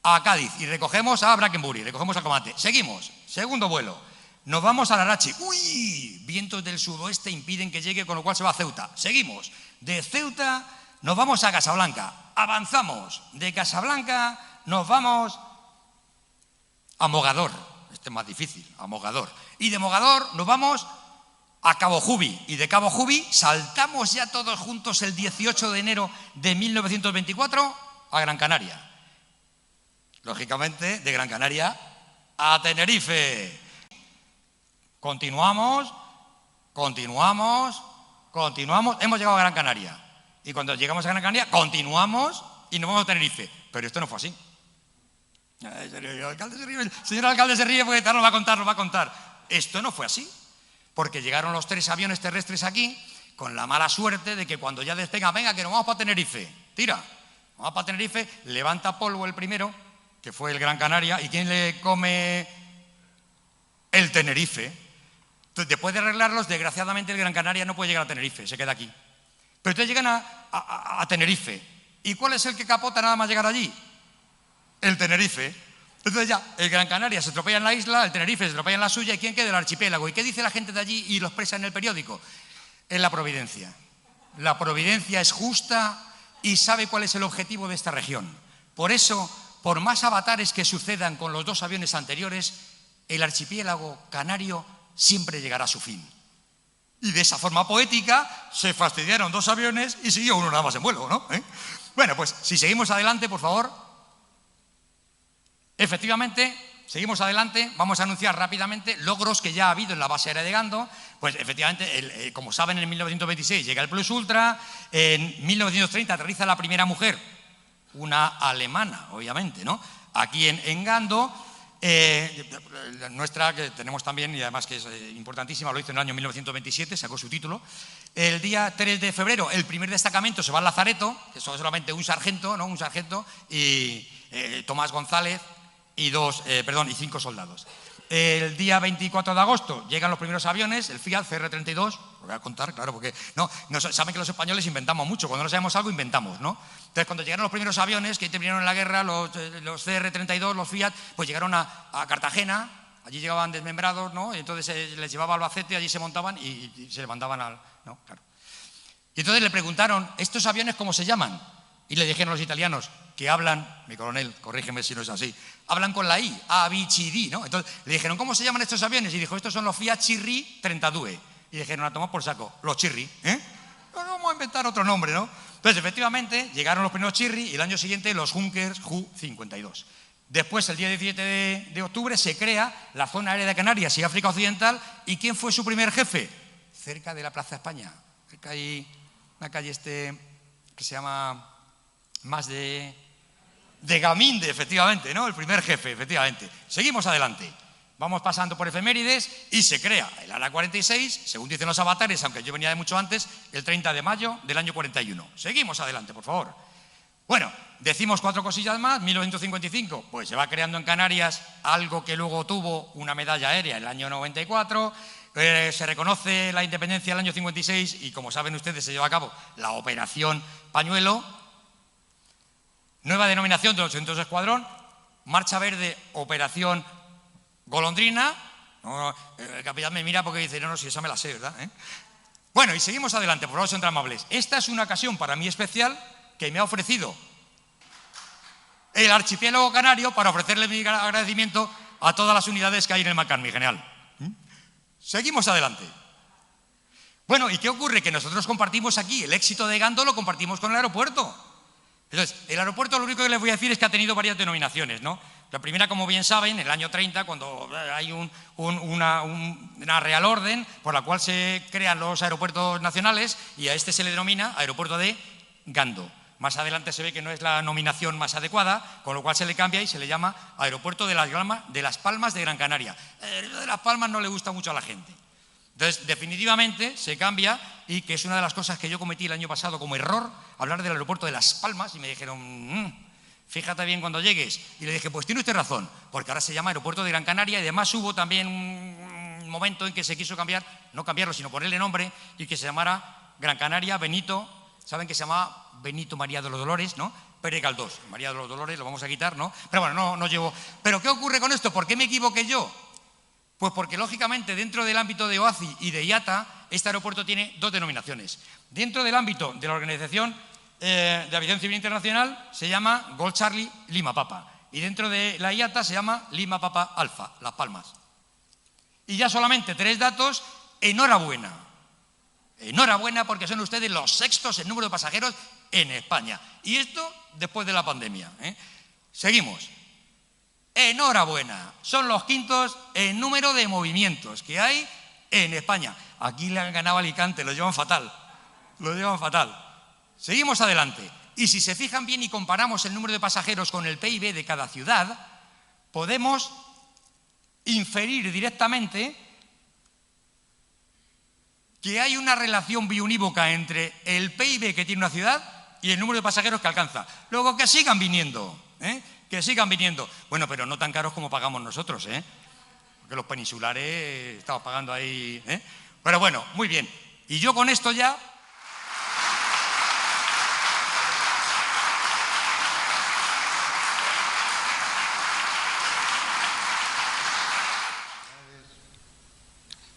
a Cádiz y recogemos a Brackenbury, recogemos a Comate. Seguimos, segundo vuelo. Nos vamos a Larache. ¡Uy! Vientos del sudoeste impiden que llegue, con lo cual se va a Ceuta. Seguimos. De Ceuta... nos vamos a Casablanca, avanzamos de Casablanca, nos vamos a Mogador. Este es más difícil, a Mogador. Y de Mogador nos vamos a Cabo Jubi. Y de Cabo Jubi saltamos ya todos juntos el 18 de enero de 1924 a Gran Canaria. Lógicamente, de Gran Canaria a Tenerife. Continuamos. Hemos llegado a Gran Canaria. Y cuando llegamos a Gran Canaria, continuamos y nos vamos a Tenerife. Pero esto no fue así. El señor alcalde se ríe porque nos va a contar. Esto no fue así. Porque llegaron los 3 aviones terrestres aquí con la mala suerte de que cuando ya despegan, venga, que nos vamos para Tenerife. Tira, vamos para Tenerife, levanta polvo el primero, que fue el Gran Canaria. ¿Y quién le come el Tenerife? Entonces, después de arreglarlos, desgraciadamente el Gran Canaria no puede llegar a Tenerife, se queda aquí. Pero ustedes llegan a Tenerife. ¿Y cuál es el que capota nada más llegar allí? El Tenerife. Entonces ya, el Gran Canaria se estropea en la isla, el Tenerife se estropea en la suya, ¿y quién queda? El archipiélago. ¿Y qué dice la gente de allí y lo expresa en el periódico? Es la providencia. La providencia es justa y sabe cuál es el objetivo de esta región. Por eso, por más avatares que sucedan con los 2 aviones anteriores, el archipiélago canario siempre llegará a su fin. Y de esa forma poética se fastidiaron 2 aviones y siguió uno nada más en vuelo, ¿no? Bueno, pues si seguimos adelante, por favor. Efectivamente, seguimos adelante, vamos a anunciar rápidamente logros que ya ha habido en la base aérea de Gando. Pues efectivamente, como saben, en 1926 llega el Plus Ultra, en 1930 aterriza la primera mujer, una alemana, obviamente, ¿no? Aquí en Gando, nuestra, que tenemos también, y además que es importantísima, lo hizo en el año 1927, sacó su título. El día 3 de febrero, el primer destacamento se va al Lazareto, que es solamente un sargento, ¿no? Un sargento, y Tomás González, y 5 soldados. El día 24 de agosto llegan los primeros aviones, el Fiat CR-32, lo voy a contar, claro, porque saben que los españoles inventamos mucho, cuando no sabemos algo inventamos, ¿no? Entonces, cuando llegaron los primeros aviones que terminaron en la guerra, los CR-32, los Fiat, pues llegaron a Cartagena, allí llegaban desmembrados, ¿no? Y entonces les llevaba a Albacete, allí se montaban y se levantaban ¿no? Claro. Y entonces le preguntaron, ¿estos aviones cómo se llaman? Y le dijeron los italianos, que hablan, mi coronel, corrígeme si no es así, hablan con la I, A, B, C, D, ¿no? Entonces le dijeron, ¿cómo se llaman estos aviones? Y dijo, estos son los Fiat Cirri 32. Y dijeron, a tomar por saco, los Cirri, No vamos a inventar otro nombre, ¿no? Entonces, efectivamente, llegaron los primeros Cirri y el año siguiente los Junkers Ju-52. Después, el día 17 de octubre, se crea la zona aérea de Canarias y África Occidental. ¿Y quién fue su primer jefe? Cerca de la Plaza España. Cerca hay una calle que se llama más de Gaminde, efectivamente, ¿no? El primer jefe, efectivamente. Seguimos adelante. Vamos pasando por efemérides y se crea el ALA 46, según dicen los avatares, aunque yo venía de mucho antes, el 30 de mayo del año 41. Seguimos adelante, por favor. Bueno, decimos 4 cosillas más. 1955, pues se va creando en Canarias algo que luego tuvo una medalla aérea en el año 94. Se reconoce la independencia en el año 56 y, como saben ustedes, se lleva a cabo la Operación Pañuelo. Nueva denominación del 800 Escuadrón, Marcha Verde, Operación Golondrina. El capitán me mira porque dice, no, si esa me la sé, ¿verdad? Bueno, y seguimos adelante, por favor, sean tan amables. Esta es una ocasión para mí especial que me ha ofrecido el archipiélago canario para ofrecerle mi agradecimiento a todas las unidades que hay en el MACAN, mi general. Seguimos adelante. Bueno, ¿y qué ocurre? Que nosotros compartimos aquí el éxito de Gando, lo compartimos con el aeropuerto. Entonces, el aeropuerto, lo único que les voy a decir es que ha tenido varias denominaciones, ¿no? La primera, como bien saben, en el año 30, cuando hay una real orden por la cual se crean los aeropuertos nacionales, y a este se le denomina Aeropuerto de Gando. Más adelante se ve que no es la nominación más adecuada, con lo cual se le cambia y se le llama Aeropuerto de Las Palmas de Gran Canaria. De Las Palmas no le gusta mucho a la gente. Entonces, definitivamente se cambia, y que es una de las cosas que yo cometí el año pasado como error, hablar del aeropuerto de Las Palmas, y me dijeron, fíjate bien cuando llegues. Y le dije, pues tiene usted razón, porque ahora se llama Aeropuerto de Gran Canaria, y además hubo también un momento en que se quiso cambiar, no cambiarlo, sino ponerle nombre, y que se llamara Gran Canaria Benito, saben que se llamaba Benito María de los Dolores, ¿no? Pérez Galdós, María de los Dolores, lo vamos a quitar, ¿no? Pero bueno, no llevo. ¿Pero qué ocurre con esto? ¿Por qué me equivoqué yo? Pues porque, lógicamente, dentro del ámbito de OACI y de IATA, este aeropuerto tiene 2 denominaciones. Dentro del ámbito de la Organización de Aviación Civil Internacional se llama Gol Charlie Lima Papa. Y dentro de la IATA se llama Lima Papa Alfa, Las Palmas. Y ya solamente 3 datos, enhorabuena. Enhorabuena porque son ustedes los 6º en número de pasajeros en España. Y esto después de la pandemia. Seguimos. Enhorabuena. Son los 5º en número de movimientos que hay en España. Aquí le han ganado a Alicante, lo llevan fatal. Lo llevan fatal. Seguimos adelante. Y si se fijan bien y comparamos el número de pasajeros con el PIB de cada ciudad, podemos inferir directamente que hay una relación biunívoca entre el PIB que tiene una ciudad y el número de pasajeros que alcanza. Luego que sigan viniendo, que sigan viniendo. Bueno, pero no tan caros como pagamos nosotros, porque los peninsulares estamos pagando ahí, Pero bueno, muy bien. Y yo con esto ya...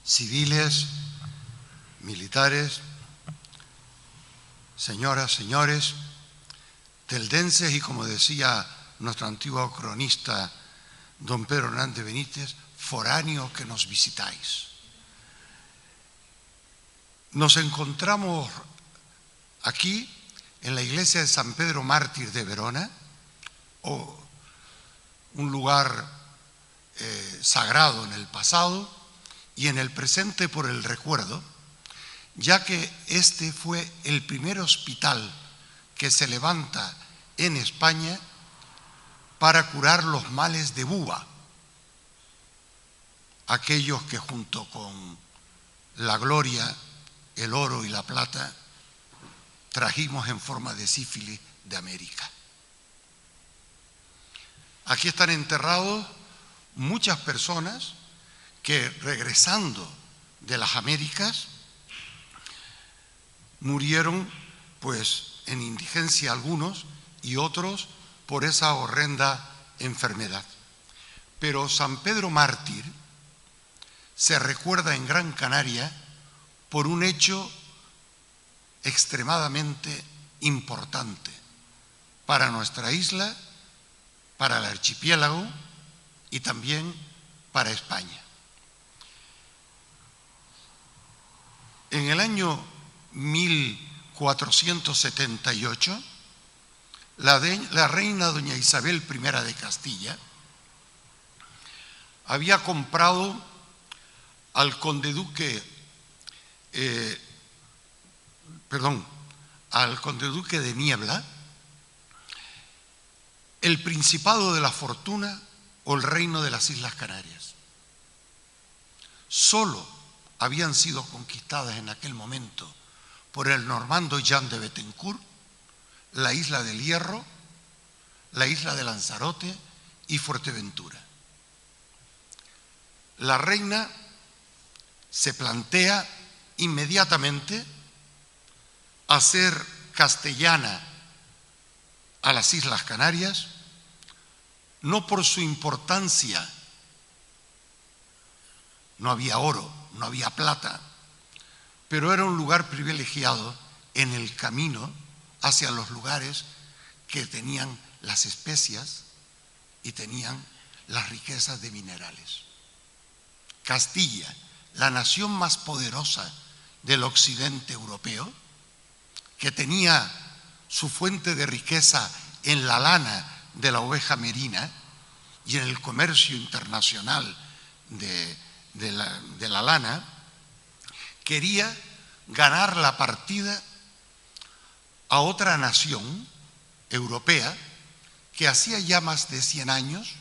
Civiles, militares, señoras, señores, teldenses y, como decía nuestro antiguo cronista don Pedro Hernández Benítez, foráneos que nos visitáis. Nos encontramos aquí en la iglesia de San Pedro Mártir de Verona, un lugar sagrado en el pasado y en el presente por el recuerdo, ya que este fue el primer hospital que se levanta en España para curar los males de buba, aquellos que junto con la gloria, el oro y la plata trajimos en forma de sífilis de América. Aquí están enterrados muchas personas que, regresando de las Américas, murieron pues en indigencia algunos y otros por esa horrenda enfermedad. Pero San Pedro Mártir se recuerda en Gran Canaria por un hecho extremadamente importante para nuestra isla, para el archipiélago y también para España. En el año 1478, la reina doña Isabel I de Castilla había comprado al condeduque de Niebla el Principado de la Fortuna o el Reino de las Islas Canarias. Solo habían sido conquistadas en aquel momento por el normando Jean de Bettencourt la isla del Hierro, la isla de Lanzarote y Fuerteventura. La reina se plantea inmediatamente hacer castellana a las Islas Canarias, no por su importancia, no había oro, no había plata, pero era un lugar privilegiado en el camino hacia los lugares que tenían las especias y tenían las riquezas de minerales. Castilla, la nación más poderosa del occidente europeo, que tenía su fuente de riqueza en la lana de la oveja merina y en el comercio internacional de la lana, quería ganar la partida a otra nación europea que hacía ya más de 100 años,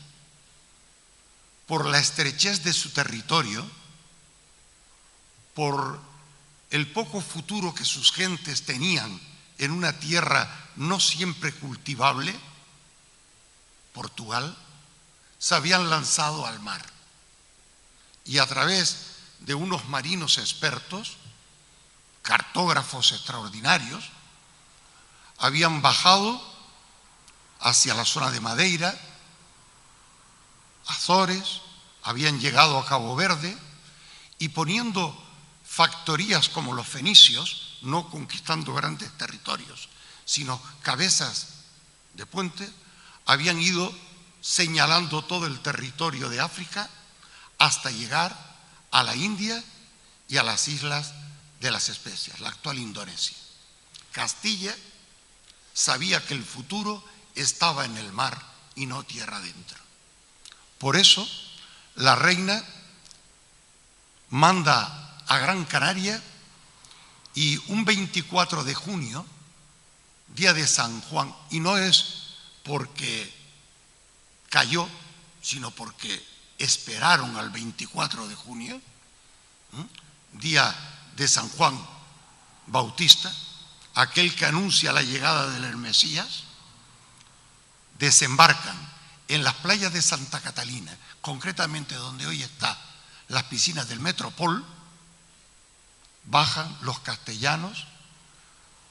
por la estrechez de su territorio, por el poco futuro que sus gentes tenían en una tierra no siempre cultivable, Portugal, se habían lanzado al mar y a través de unos marinos expertos, cartógrafos extraordinarios, habían bajado hacia la zona de Madeira, Azores, habían llegado a Cabo Verde y poniendo factorías como los fenicios, no conquistando grandes territorios, sino cabezas de puente, habían ido señalando todo el territorio de África hasta llegar a la India y a las islas de las Especias, la actual Indonesia. Castilla sabía que el futuro estaba en el mar y no tierra adentro. Por eso, la reina manda a Gran Canaria y un 24 de junio, día de San Juan, y no es porque cayó, sino porque esperaron al 24 de junio, día de San Juan Bautista, aquel que anuncia la llegada del Mesías, desembarcan en las playas de Santa Catalina, concretamente donde hoy están las piscinas del Metropol. Bajan los castellanos,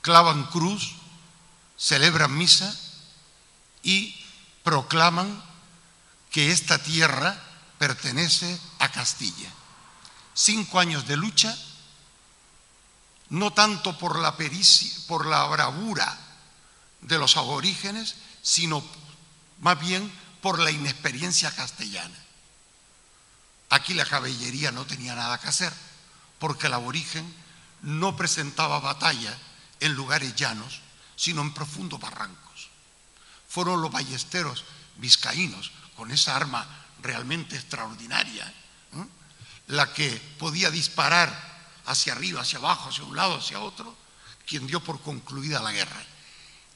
clavan cruz, celebran misa y proclaman que esta tierra pertenece a Castilla. 5 años de lucha, no tanto por la pericia, por la bravura de los aborígenes, sino más bien por la inexperiencia castellana. Aquí la caballería no tenía nada que hacer, porque el aborigen no presentaba batalla en lugares llanos, sino en profundos barrancos. Fueron los ballesteros vizcaínos, con esa arma realmente extraordinaria, la que podía disparar hacia arriba, hacia abajo, hacia un lado, hacia otro, quien dio por concluida la guerra.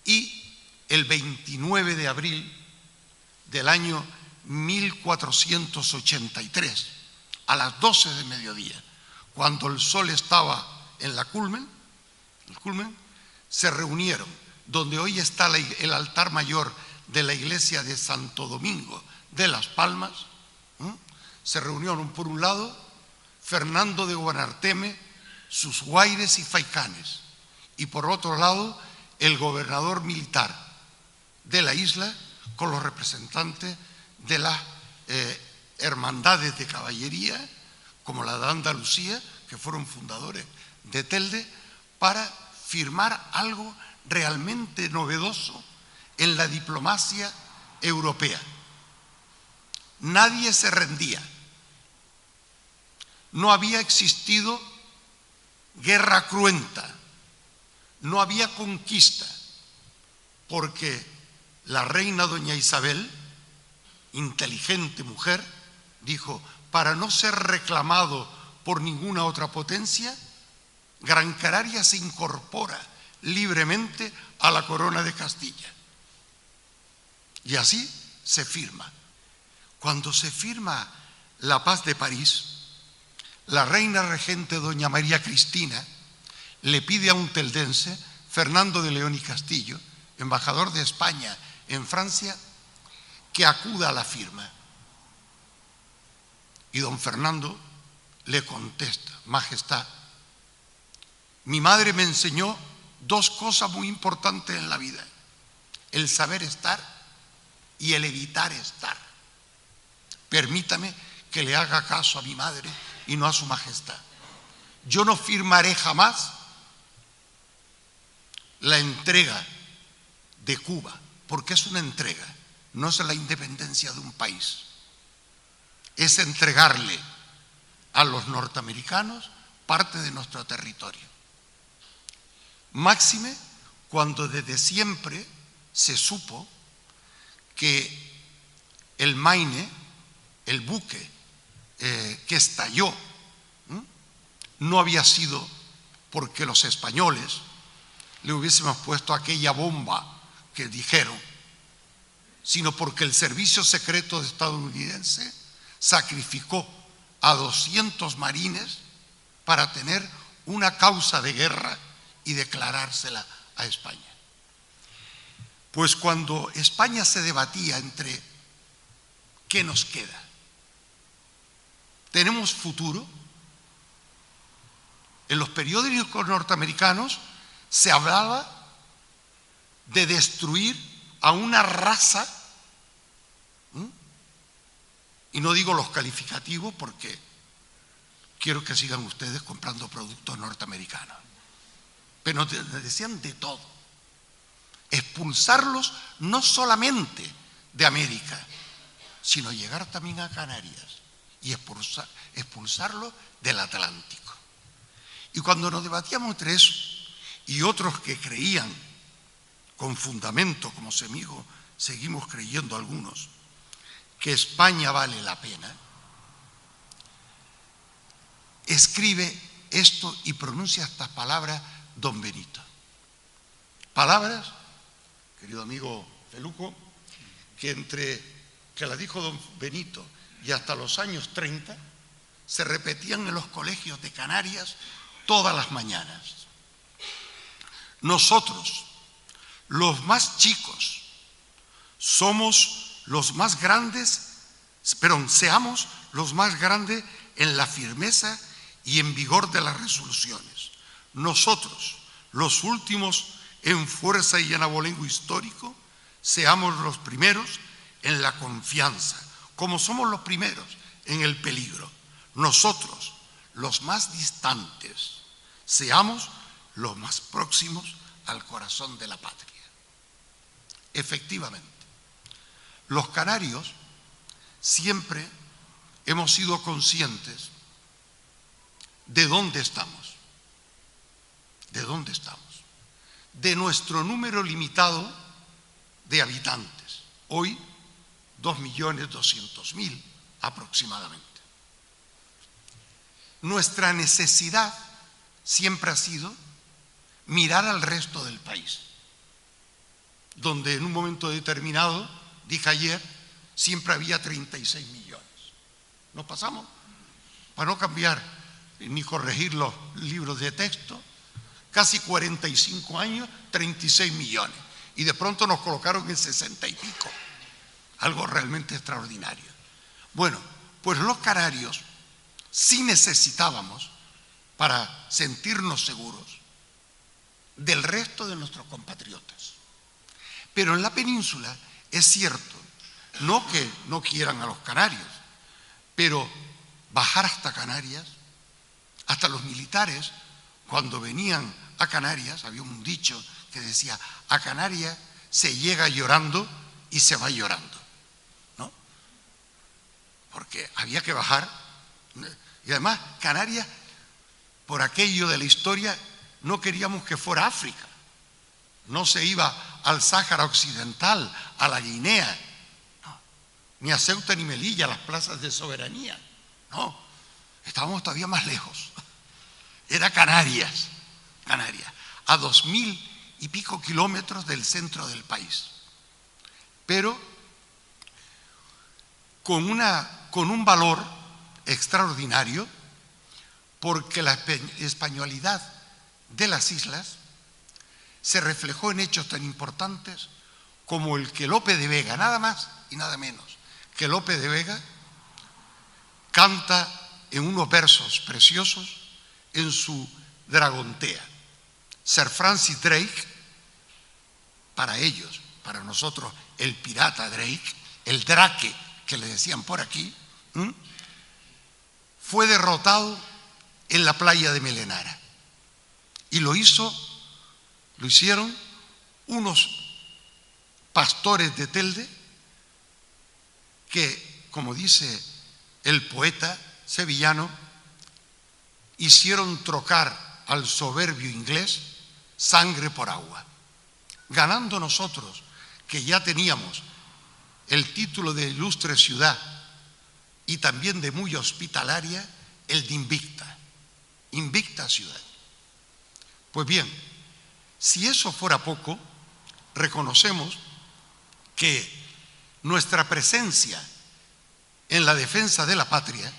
Y el 29 de abril del año 1483, a las 12 de mediodía, cuando el sol estaba en el culmen, se reunieron donde hoy está el altar mayor de la iglesia de Santo Domingo de Las Palmas. Se reunieron por un lado Fernando de Guanarteme, sus guaires y faicanes, y por otro lado el gobernador militar de la isla con los representantes de las hermandades de caballería, como la de Andalucía, que fueron fundadores de Telde, para firmar algo realmente novedoso en la diplomacia europea. Nadie se rendía. No había existido guerra cruenta, no había conquista, porque la reina doña Isabel, inteligente mujer, dijo: para no ser reclamado por ninguna otra potencia, Gran Canaria se incorpora libremente a la corona de Castilla. Y así se firma. Cuando se firma la paz de París, la reina regente doña María Cristina le pide a un teldense, Fernando de León y Castillo, embajador de España en Francia, que acuda a la firma. Y don Fernando le contesta: Majestad, mi madre me enseñó 2 cosas muy importantes en la vida: el saber estar y el evitar estar. Permítame que le haga caso a mi madre y no a su majestad. Yo no firmaré jamás la entrega de Cuba, porque es una entrega, no es la independencia de un país. Es entregarle a los norteamericanos parte de nuestro territorio. Máxime cuando desde siempre se supo que el Maine, el buque que estalló, no había sido porque los españoles le hubiésemos puesto aquella bomba que dijeron, sino porque el servicio secreto estadounidense sacrificó a 200 marines para tener una causa de guerra y declarársela a España. Pues cuando España se debatía entre ¿qué nos queda? ¿Tenemos futuro? En los periódicos norteamericanos se hablaba de destruir a una raza, y no digo los calificativos porque quiero que sigan ustedes comprando productos norteamericanos, pero decían de todo. Expulsarlos no solamente de América, sino llegar también a Canarias y expulsarlo del Atlántico. Y cuando nos debatíamos entre eso y otros que creían con fundamento, como seguimos creyendo algunos, que España vale la pena, escribe esto y pronuncia estas palabras don Benito. Palabras, querido amigo Feluco, que las dijo don Benito y hasta los años 30 se repetían en los colegios de Canarias todas las mañanas. Nosotros, los más chicos, somos los más grandes, seamos los más grandes en la firmeza y en vigor de las resoluciones. Nosotros, los últimos en fuerza y en abolengo histórico, seamos los primeros en la confianza, como somos los primeros en el peligro. Nosotros, los más distantes, seamos los más próximos al corazón de la patria. Efectivamente, los canarios siempre hemos sido conscientes de dónde estamos, de nuestro número limitado de habitantes, hoy 2.200.000 aproximadamente. Nuestra necesidad siempre ha sido mirar al resto del país, donde en un momento determinado, dije ayer, siempre había 36 millones. Nos pasamos, para no cambiar ni corregir los libros de texto, casi 45 años, 36 millones. Y de pronto nos colocaron en 60 y pico. Algo realmente extraordinario. Bueno, pues los canarios sí necesitábamos, para sentirnos seguros, del resto de nuestros compatriotas. Pero en la península es cierto, no que no quieran a los canarios, pero bajar hasta Canarias, hasta los militares, cuando venían a Canarias, había un dicho que decía, a Canarias se llega llorando y se va llorando, ¿no? Porque había que bajar. Y además, Canarias, por aquello de la historia, no queríamos que fuera África. No se iba al Sáhara Occidental, a la Guinea, no, ni a Ceuta ni Melilla, a las plazas de soberanía. No, estábamos todavía más lejos. Era Canarias, a 2.000 y pico kilómetros del centro del país. Pero con un valor extraordinario, porque la españolidad de las islas se reflejó en hechos tan importantes como el que Lope de Vega, nada más y nada menos que Lope de Vega, canta en unos versos preciosos en su Dragontea. Sir Francis Drake, para ellos, para nosotros, el pirata Drake, el Drake que le decían por aquí, fue derrotado en la playa de Melenara. Y lo hicieron unos pastores de Telde que, como dice el poeta sevillano, hicieron trocar al soberbio inglés sangre por agua, ganando nosotros, que ya teníamos el título de ilustre ciudad y también de muy hospitalaria, el de invicta ciudad. Pues bien, si eso fuera poco, reconocemos que nuestra presencia en la defensa de la patria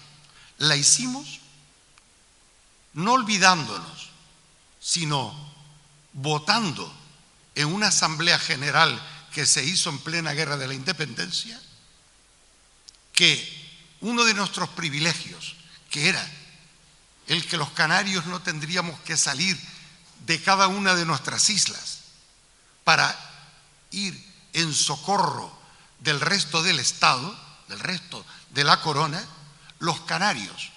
la hicimos no olvidándonos, sino votando en una asamblea general que se hizo en plena guerra de la independencia, que uno de nuestros privilegios, que era el que los canarios no tendríamos que salir de cada una de nuestras islas para ir en socorro del resto del Estado, del resto de la corona, los canarios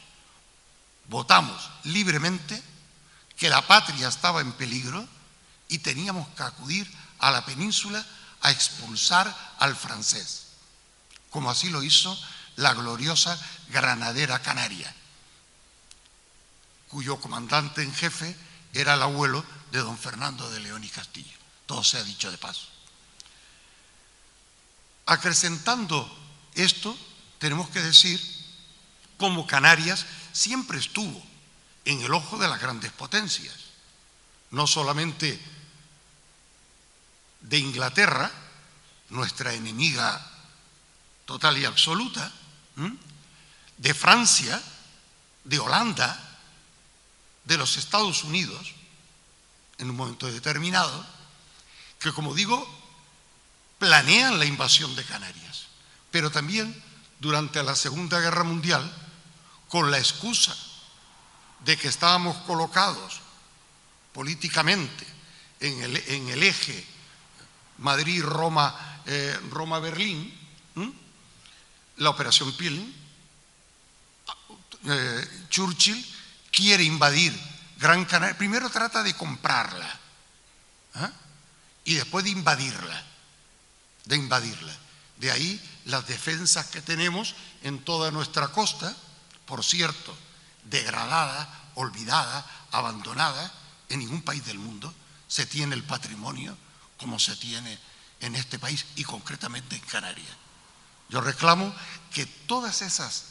votamos libremente que la patria estaba en peligro y teníamos que acudir a la península a expulsar al francés, como así lo hizo la gloriosa Granadera Canaria, cuyo comandante en jefe era el abuelo de don Fernando de León y Castillo. Todo se ha dicho de paso. Acrecentando esto, tenemos que decir cómo Canarias siempre estuvo en el ojo de las grandes potencias, no solamente de Inglaterra, nuestra enemiga total y absoluta, de Francia, de Holanda, de los Estados Unidos, en un momento determinado, que, como digo, planean la invasión de Canarias, pero también durante la Segunda Guerra Mundial, con la excusa de que estábamos colocados políticamente en el eje Madrid-Roma, Roma-Berlín, la Operación Pilling, Churchill quiere invadir Gran Canaria. Primero trata de comprarla, y después de invadirla. De ahí las defensas que tenemos en toda nuestra costa, por cierto, degradada, olvidada, abandonada. En ningún país del mundo se tiene el patrimonio como se tiene en este país y concretamente en Canarias. Yo reclamo que todas esas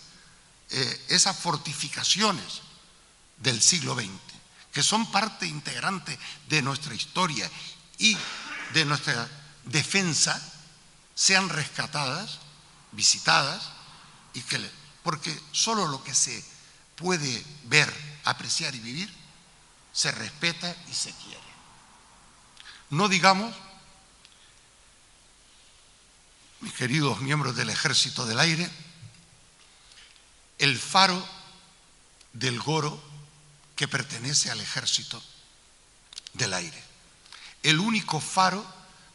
fortificaciones del siglo XX, que son parte integrante de nuestra historia y de nuestra defensa, sean rescatadas, visitadas, porque solo lo que se puede ver, apreciar y vivir se respeta y se quiere. No digamos, mis queridos miembros del Ejército del Aire, el faro del Goro que pertenece al Ejército del Aire, el único faro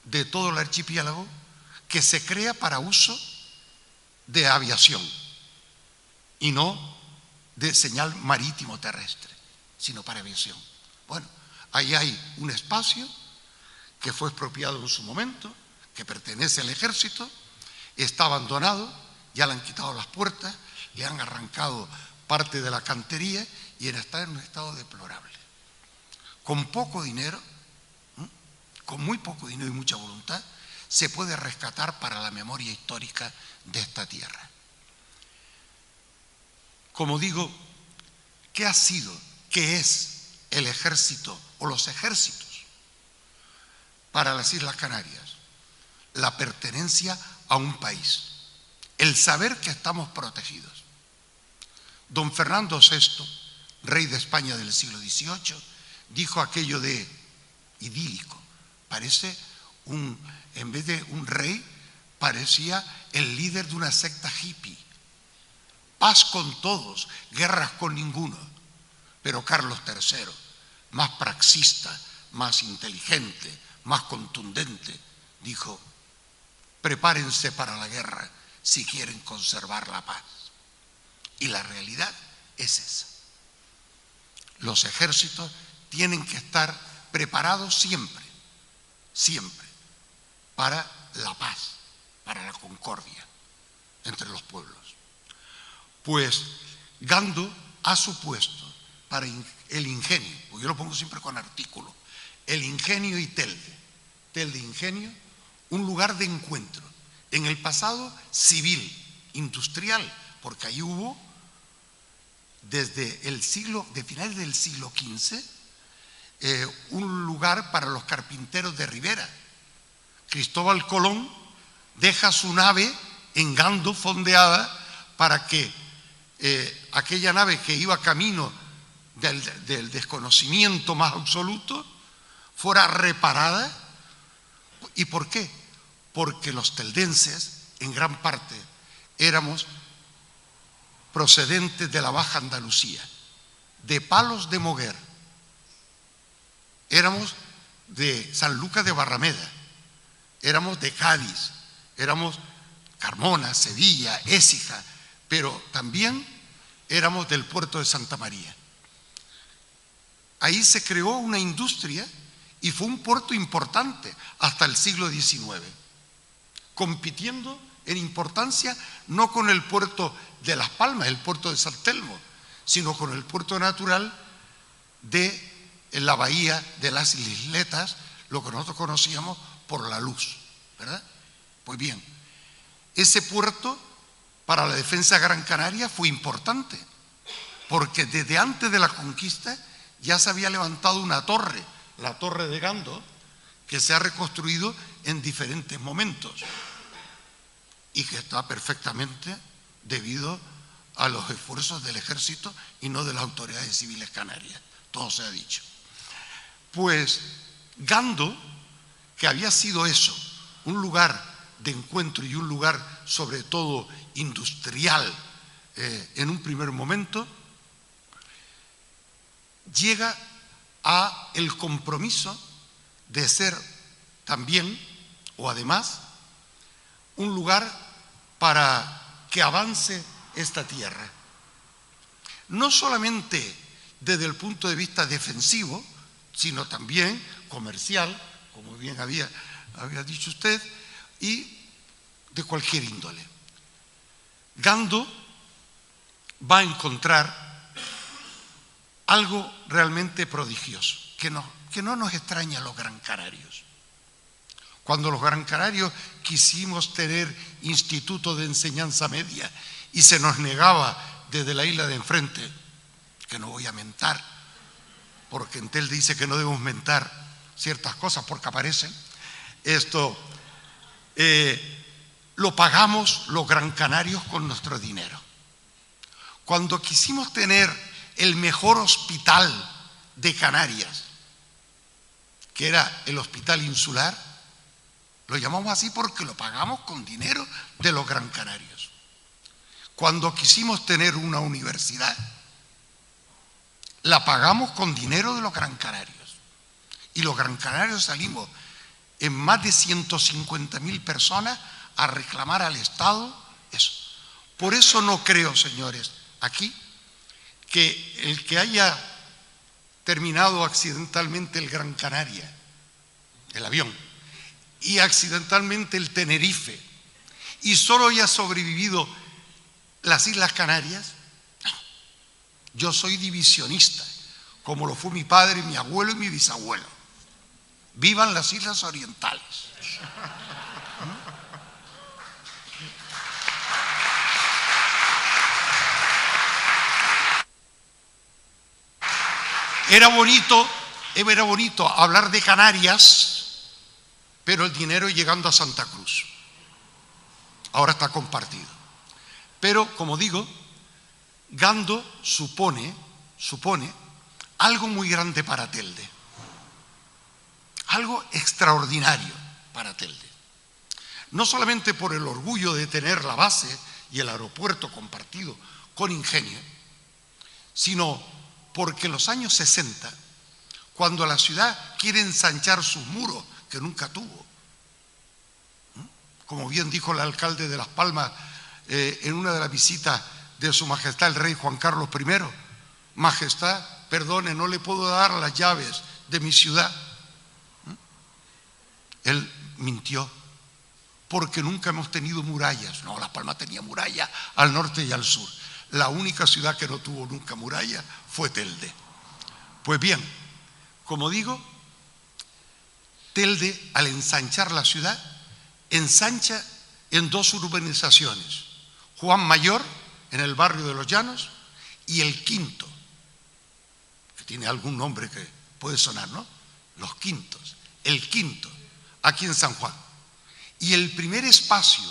de todo el archipiélago que se crea para uso de aviación y no de señal marítimo terrestre, sino para aviación. Bueno, ahí hay un espacio que fue expropiado en su momento, que pertenece al Ejército, está abandonado, ya le han quitado las puertas, le han arrancado parte de la cantería y está en un estado deplorable. Con poco dinero, con muy poco dinero y mucha voluntad, se puede rescatar para la memoria histórica de esta tierra. Como digo, ¿qué ha sido, qué es el ejército o los ejércitos para las Islas Canarias? La pertenencia a un país, el saber que estamos protegidos. Don Fernando VI, rey de España del siglo XVIII, dijo aquello de idílico. Parece en vez de un rey, parecía el líder de una secta hippie. Paz con todos, guerras con ninguno. Pero Carlos III, más praxista, más inteligente, más contundente, dijo: prepárense para la guerra si quieren conservar la paz. Y la realidad es esa. Los ejércitos tienen que estar preparados siempre, siempre, para la paz, para la concordia entre los pueblos. Pues Gando ha supuesto para el ingenio, porque yo lo pongo siempre con artículo, el ingenio y Telde Ingenio, un lugar de encuentro. En el pasado civil, industrial, porque ahí hubo, desde finales del siglo XV, un lugar para los carpinteros de Ribera. Cristóbal Colón deja su nave en Gando fondeada para que aquella nave que iba camino del desconocimiento más absoluto fuera reparada. ¿Y por qué? Porque los teldenses, en gran parte, éramos procedentes de la Baja Andalucía, de Palos de Moguer, éramos de San Lucas de Barrameda, éramos de Cádiz, éramos Carmona, Sevilla, Écija, pero también éramos del puerto de Santa María. Ahí se creó una industria y fue un puerto importante hasta el siglo XIX, compitiendo en importancia, no con el puerto de Las Palmas, el puerto de San Telmo, sino con el puerto natural de la bahía de las Isletas, lo que nosotros conocíamos por La Luz, ¿verdad? Pues bien, ese puerto para la defensa de Gran Canaria fue importante, porque desde antes de la conquista ya se había levantado una torre, la Torre de Gando, que se ha reconstruido en diferentes momentos y que está perfectamente debido a los esfuerzos del ejército y no de las autoridades civiles canarias, todo se ha dicho. Pues Gando, que había sido eso, un lugar de encuentro y un lugar sobre todo industrial en un primer momento, llega a el compromiso de ser también, o además, un lugar para que avance esta tierra. No solamente desde el punto de vista defensivo, sino también comercial, como bien había dicho usted, y de cualquier índole. Gando va a encontrar algo realmente prodigioso, que no nos extraña a los Gran Canarios. Cuando los Gran Canarios quisimos tener instituto de enseñanza media y se nos negaba desde la isla de enfrente, que no voy a mentar, porque Entel dice que no debemos mentar ciertas cosas porque aparecen, lo pagamos los Gran Canarios con nuestro dinero. Cuando quisimos tener el mejor hospital de Canarias, que era el Hospital Insular, lo llamamos así porque lo pagamos con dinero de los Gran Canarios. Cuando quisimos tener una universidad, la pagamos con dinero de los Gran Canarios. Y los Gran Canarios salimos en más de 150.000 personas a reclamar al Estado eso. Por eso no creo, señores, aquí, que el que haya terminado accidentalmente el Gran Canaria, el avión, y accidentalmente el Tenerife, y solo haya sobrevivido las Islas Canarias, yo soy divisionista, como lo fue mi padre, mi abuelo y mi bisabuelo. Vivan las Islas Orientales. Era bonito hablar de Canarias, pero el dinero llegando a Santa Cruz. Ahora está compartido. Pero, como digo, Gando supone algo muy grande para Telde, algo extraordinario para Telde. No solamente por el orgullo de tener la base y el aeropuerto compartido con Ingenio, sino porque en los años 60, cuando la ciudad quiere ensanchar sus muros, que nunca tuvo, como bien dijo el alcalde de Las Palmas en una de las visitas de Su Majestad el Rey Juan Carlos I, Majestad, perdone, no le puedo dar las llaves de mi ciudad. Él mintió, porque nunca hemos tenido murallas. No, Las Palmas tenía muralla al norte y al sur. La única ciudad que no tuvo nunca muralla fue Telde. Pues bien, como digo, Telde, al ensanchar la ciudad, ensancha en dos urbanizaciones: Juan Mayor, en el barrio de Los Llanos, y El Quinto, que tiene algún nombre que puede sonar, ¿no? Los Quintos, El Quinto, aquí en San Juan. Y el primer espacio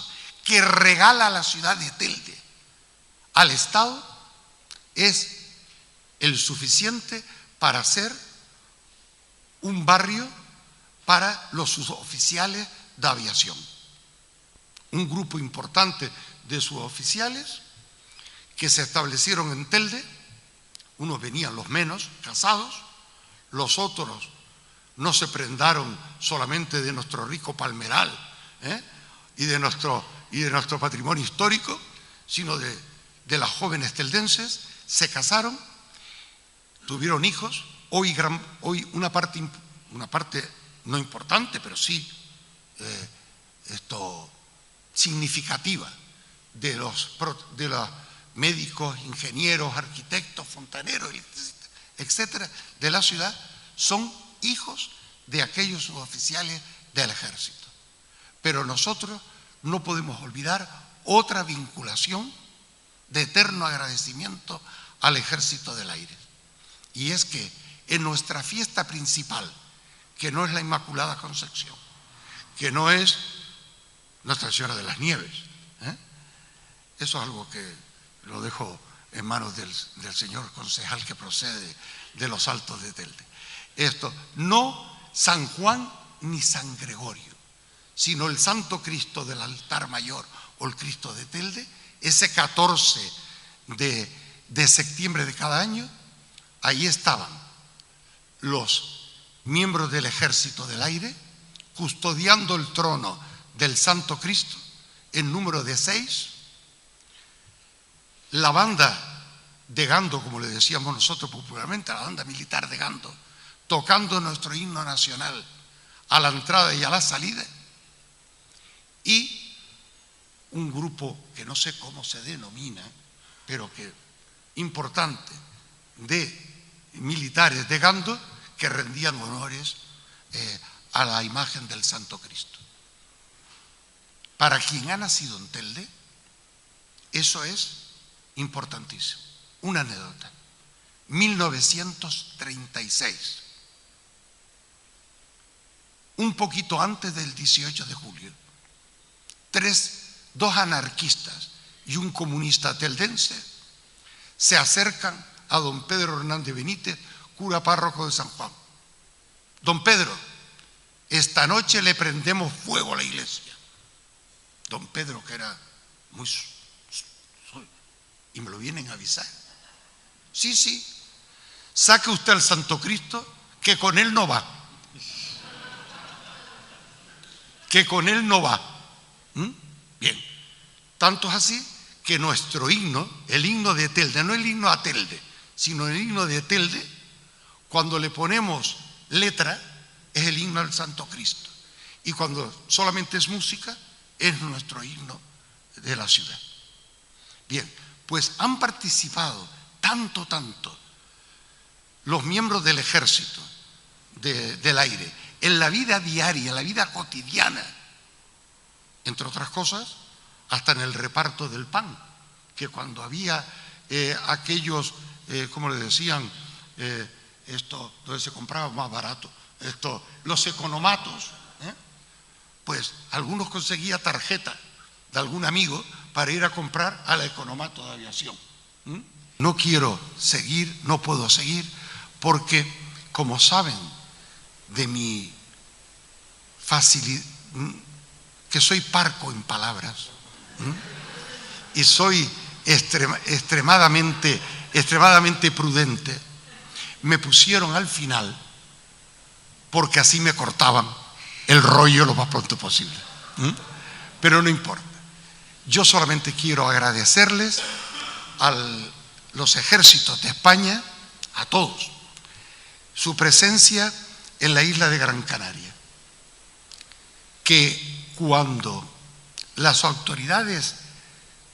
que regala la ciudad de Telde al Estado es el suficiente para ser un barrio para los suboficiales de aviación. Un grupo importante de suboficiales que se establecieron en Telde, unos venían los menos casados, los otros no se prendaron solamente de nuestro rico palmeral y de nuestro patrimonio histórico, sino de las jóvenes teldenses, se casaron, tuvieron hijos. Hoy una parte no importante, pero sí significativa de los médicos, ingenieros, arquitectos, fontaneros, etcétera, de la ciudad, son hijos de aquellos suboficiales del ejército. Pero nosotros no podemos olvidar otra vinculación de eterno agradecimiento al Ejército del Aire. Y es que en nuestra fiesta principal, que no es la Inmaculada Concepción, que no es Nuestra Señora de las Nieves, eso es algo que lo dejo en manos del señor concejal que procede de los Altos de Telde. Esto, no San Juan ni San Gregorio, sino el Santo Cristo del altar mayor o el Cristo de Telde, ese 14 de septiembre de cada año, ahí estaban los miembros del Ejército del Aire custodiando el trono del Santo Cristo en número de 6, la banda de Gando, como le decíamos nosotros popularmente, la banda militar de Gando, tocando nuestro himno nacional a la entrada y a la salida, y un grupo que no sé cómo se denomina, pero que importante, de militares de Gando que rendían honores a la imagen del Santo Cristo. Para quien ha nacido en Telde, eso es importantísimo. Una anécdota. 1936, un poquito antes del 18 de julio, dos anarquistas y un comunista teldense se acercan a don Pedro Hernández Benítez, cura párroco de San Juan. Don Pedro, esta noche le prendemos fuego a la iglesia. Don Pedro, que era muy... y me lo vienen a avisar. Sí, sí, saque usted al Santo Cristo, que con él no va. Que con él no va. Bien, tanto es así que nuestro himno, el himno de Telde, no el himno a Telde, sino el himno de Telde, cuando le ponemos letra, es el himno al Santo Cristo. Y cuando solamente es música, es nuestro himno de la ciudad. Bien, pues han participado tanto los miembros del Ejército del Aire en la vida diaria, en la vida cotidiana, entre otras cosas, hasta en el reparto del pan, que cuando había aquellos, como le decían, esto donde se compraba más barato, los economatos, pues algunos conseguían tarjeta de algún amigo para ir a comprar al economato de aviación. No quiero seguir, no puedo seguir, porque como saben de mi facilidad, que soy parco en palabras, y soy extremadamente prudente, me pusieron al final porque así me cortaban el rollo lo más pronto posible. Pero no importa. Yo solamente quiero agradecerles a los ejércitos de España, a todos, su presencia en la isla de Gran Canaria, que cuando las autoridades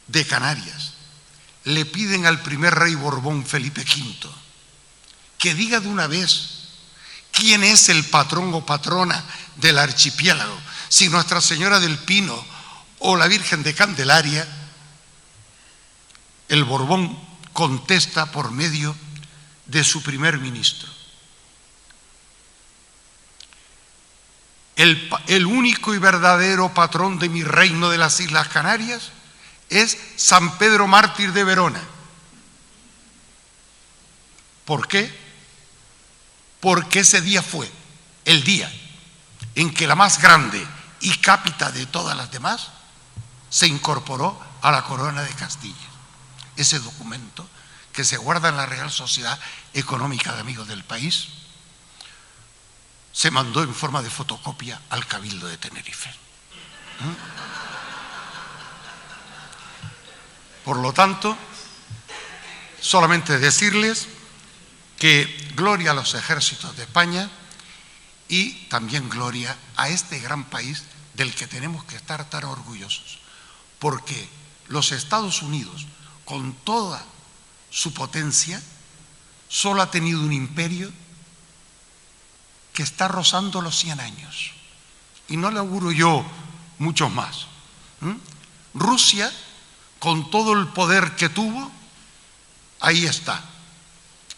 de Canarias le piden al primer rey Borbón, Felipe V, que diga de una vez quién es el patrón o patrona del archipiélago, si Nuestra Señora del Pino o la Virgen de Candelaria, el Borbón contesta por medio de su primer ministro: el único y verdadero patrón de mi reino de las Islas Canarias es San Pedro Mártir de Verona. ¿Por qué? Porque ese día fue el día en que la más grande y cápita de todas las demás se incorporó a la corona de Castilla. Ese documento que se guarda en la Real Sociedad Económica de Amigos del País se mandó en forma de fotocopia al Cabildo de Tenerife. Por lo tanto, solamente decirles que gloria a los ejércitos de España y también gloria a este gran país del que tenemos que estar tan orgullosos, porque los Estados Unidos, con toda su potencia, solo ha tenido un imperio que está rozando los 100 años. Y no le auguro yo muchos más. Rusia, con todo el poder que tuvo, ahí está,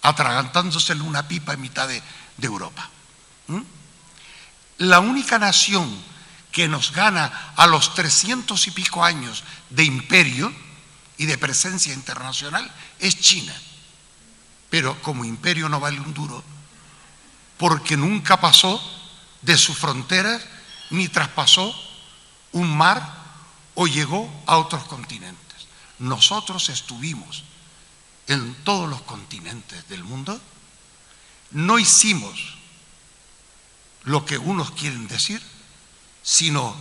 atragantándosele una pipa en mitad de Europa. La única nación que nos gana a los 300 y pico años de imperio y de presencia internacional es China. Pero como imperio no vale un duro, porque nunca pasó de sus fronteras ni traspasó un mar o llegó a otros continentes. Nosotros estuvimos en todos los continentes del mundo, no hicimos lo que unos quieren decir, sino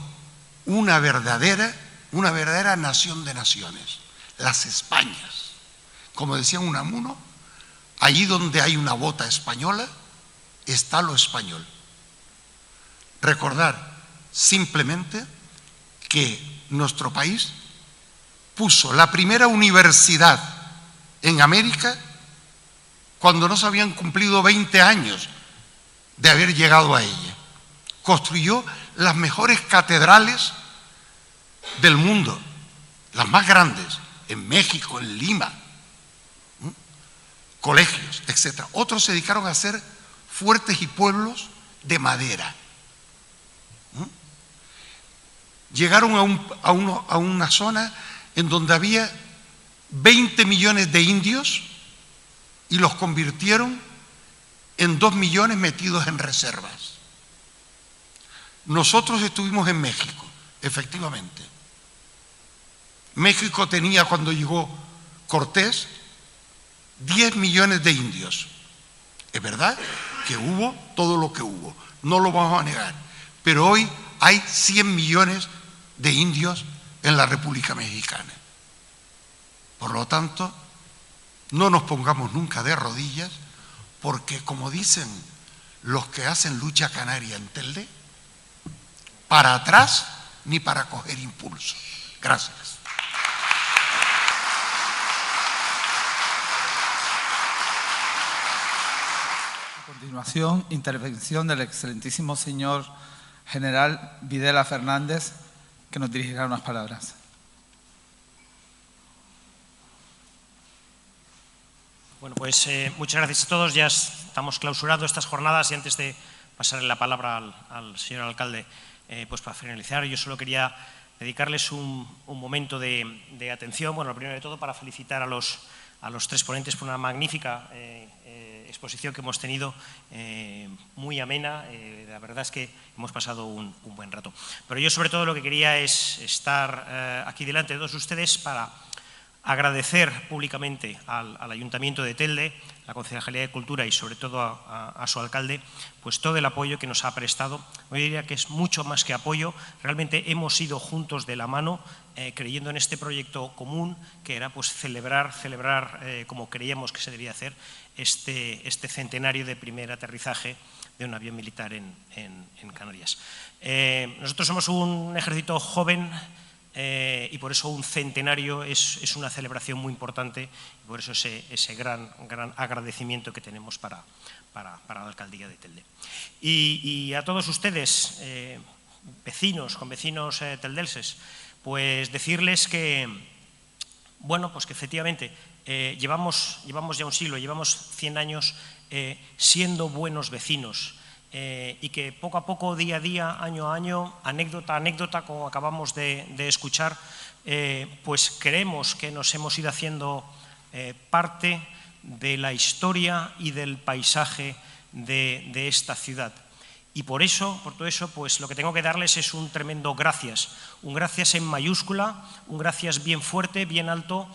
una verdadera nación de naciones, las Españas. Como decía Unamuno, allí donde hay una bota española, está lo español. Recordar simplemente que nuestro país puso la primera universidad en América cuando no se habían cumplido 20 años de haber llegado a ella. Construyó las mejores catedrales del mundo, las más grandes, en México, en Lima, colegios, etc. Otros se dedicaron a hacer fuertes y pueblos de madera. Llegaron a una zona en donde había 20 millones de indios y los convirtieron en 2 millones metidos en reservas. Nosotros estuvimos en México, efectivamente. México tenía, cuando llegó Cortés, 10 millones de indios. Es verdad que hubo todo lo que hubo, no lo vamos a negar, pero hoy hay 100 millones de indios en la República Mexicana. Por lo tanto, no nos pongamos nunca de rodillas, porque como dicen los que hacen lucha canaria en Telde, para atrás ni para coger impulso. Gracias. A continuación, intervención del excelentísimo señor general Videla Fernández, que nos dirigirá unas palabras. Bueno, pues muchas gracias a todos. Ya estamos clausurando estas jornadas y antes de pasarle la palabra al señor alcalde, pues para finalizar, yo solo quería dedicarles un momento de atención. Bueno, lo primero de todo para felicitar a los 3 ponentes por una magnífica exposición que hemos tenido, muy amena. La verdad es que hemos pasado un buen rato. Pero yo sobre todo lo que quería es estar aquí delante de todos ustedes para agradecer públicamente al Ayuntamiento de Telde, a la Concejalía de Cultura y sobre todo a su alcalde, pues todo el apoyo que nos ha prestado. Yo diría que es mucho más que apoyo, realmente hemos ido juntos de la mano creyendo en este proyecto común que era pues celebrar como creíamos que se debía hacer este centenario de primer aterrizaje de un avión militar en Canarias. Nosotros somos un ejército joven, y por eso un centenario es una celebración muy importante, y por eso ese gran agradecimiento que tenemos para la alcaldía de Telde. Y a todos ustedes, convecinos teldenses, pues decirles que, bueno, pues que efectivamente llevamos ya un siglo, llevamos 100 años siendo buenos vecinos. Y que poco a poco, día a día, año a año, anécdota a anécdota, como acabamos de escuchar, pues creemos que nos hemos ido haciendo parte de la historia y del paisaje de esta ciudad. Y por todo eso, pues lo que tengo que darles es un tremendo gracias, un gracias en mayúscula, un gracias bien fuerte, bien alto,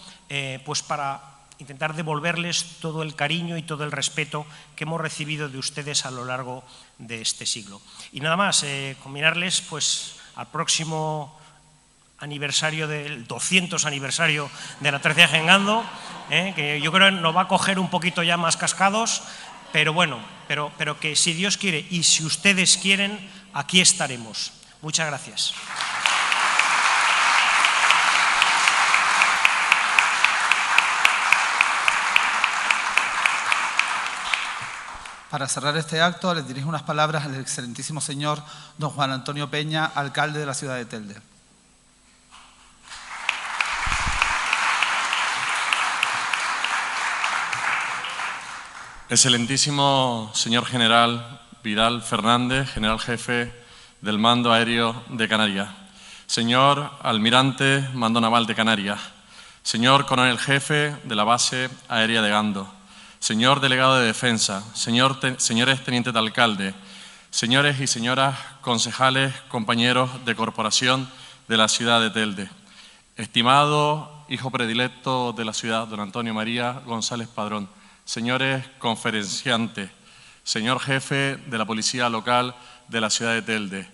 pues para intentar devolverles todo el cariño y todo el respeto que hemos recibido de ustedes a lo largo de este siglo. Y nada más, combinarles pues al próximo aniversario del 200 aniversario de la 13 Gengando, que yo creo que nos va a coger un poquito ya más cascados, pero bueno, pero que si Dios quiere y si ustedes quieren, aquí estaremos. Muchas gracias. Para cerrar este acto, les dirijo unas palabras al excelentísimo señor don Juan Antonio Peña, alcalde de la ciudad de Telde. Excelentísimo señor general Vidal Fernández, general jefe del Mando Aéreo de Canarias. Señor almirante Mando Naval de Canarias. Señor coronel jefe de la base aérea de Gando. Señor delegado de Defensa, señores tenientes de alcalde, señores y señoras concejales, compañeros de corporación de la ciudad de Telde. Estimado hijo predilecto de la ciudad, don Antonio María González Padrón, señores conferenciantes, señor jefe de la policía local de la ciudad de Telde,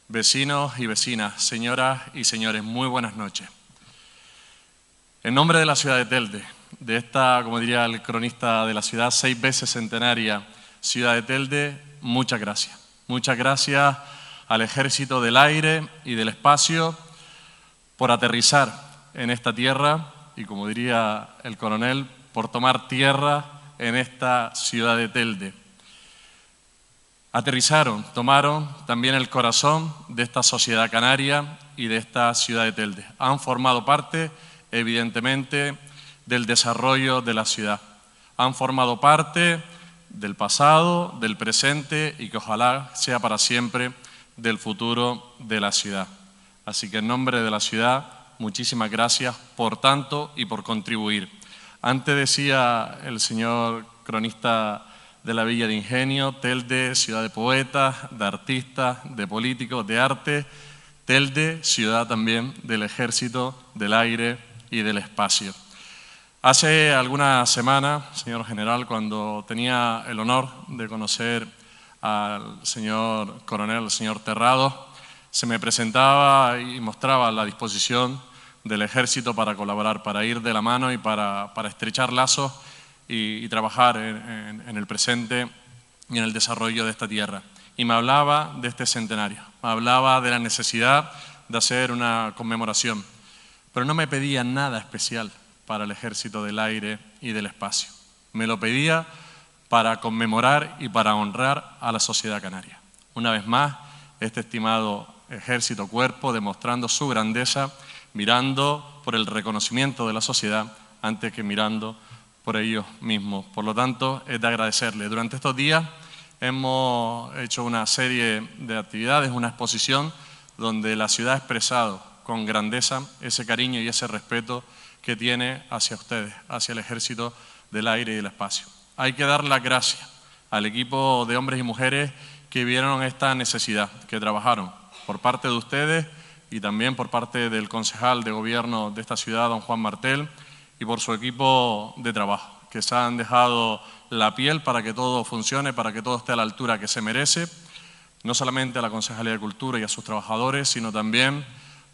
vecinos y vecinas, señoras y señores, muy buenas noches. En nombre de la ciudad de Telde, de esta, como diría el cronista de la ciudad, 6 veces centenaria ciudad de Telde, muchas gracias. Muchas gracias al Ejército del Aire y del Espacio por aterrizar en esta tierra y, como diría el coronel, por tomar tierra en esta ciudad de Telde. Aterrizaron, tomaron también el corazón de esta sociedad canaria y de esta ciudad de Telde. Han formado parte, evidentemente, del desarrollo de la ciudad. Han formado parte del pasado, del presente y que ojalá sea para siempre del futuro de la ciudad. Así que en nombre de la ciudad, muchísimas gracias por tanto y por contribuir. Antes decía el señor cronista de la Villa de Ingenio, Telde, ciudad de poetas, de artistas, de políticos, de arte, Telde, ciudad también del Ejército, del Aire y del Espacio. Hace algunas semanas, señor general, cuando tenía el honor de conocer al señor coronel, al señor Terrado, se me presentaba y mostraba la disposición del Ejército para colaborar, para ir de la mano y para estrechar lazos y trabajar en el presente y en el desarrollo de esta tierra. Y me hablaba de este centenario, me hablaba de la necesidad de hacer una conmemoración, pero no me pedía nada especial para el Ejército del Aire y del Espacio. Me lo pedía para conmemorar y para honrar a la sociedad canaria. Una vez más, este estimado Ejército Cuerpo demostrando su grandeza, mirando por el reconocimiento de la sociedad antes que mirando por ellos mismos. Por lo tanto, es de agradecerle. Durante estos días hemos hecho una serie de actividades, una exposición donde la ciudad ha expresado con grandeza ese cariño y ese respeto que tiene hacia ustedes, hacia el Ejército del Aire y del Espacio. Hay que dar las gracias al equipo de hombres y mujeres que vieron esta necesidad, que trabajaron por parte de ustedes y también por parte del concejal de gobierno de esta ciudad, don Juan Martel, y por su equipo de trabajo, que se han dejado la piel para que todo funcione, para que todo esté a la altura que se merece, no solamente a la Concejalía de Cultura y a sus trabajadores, sino también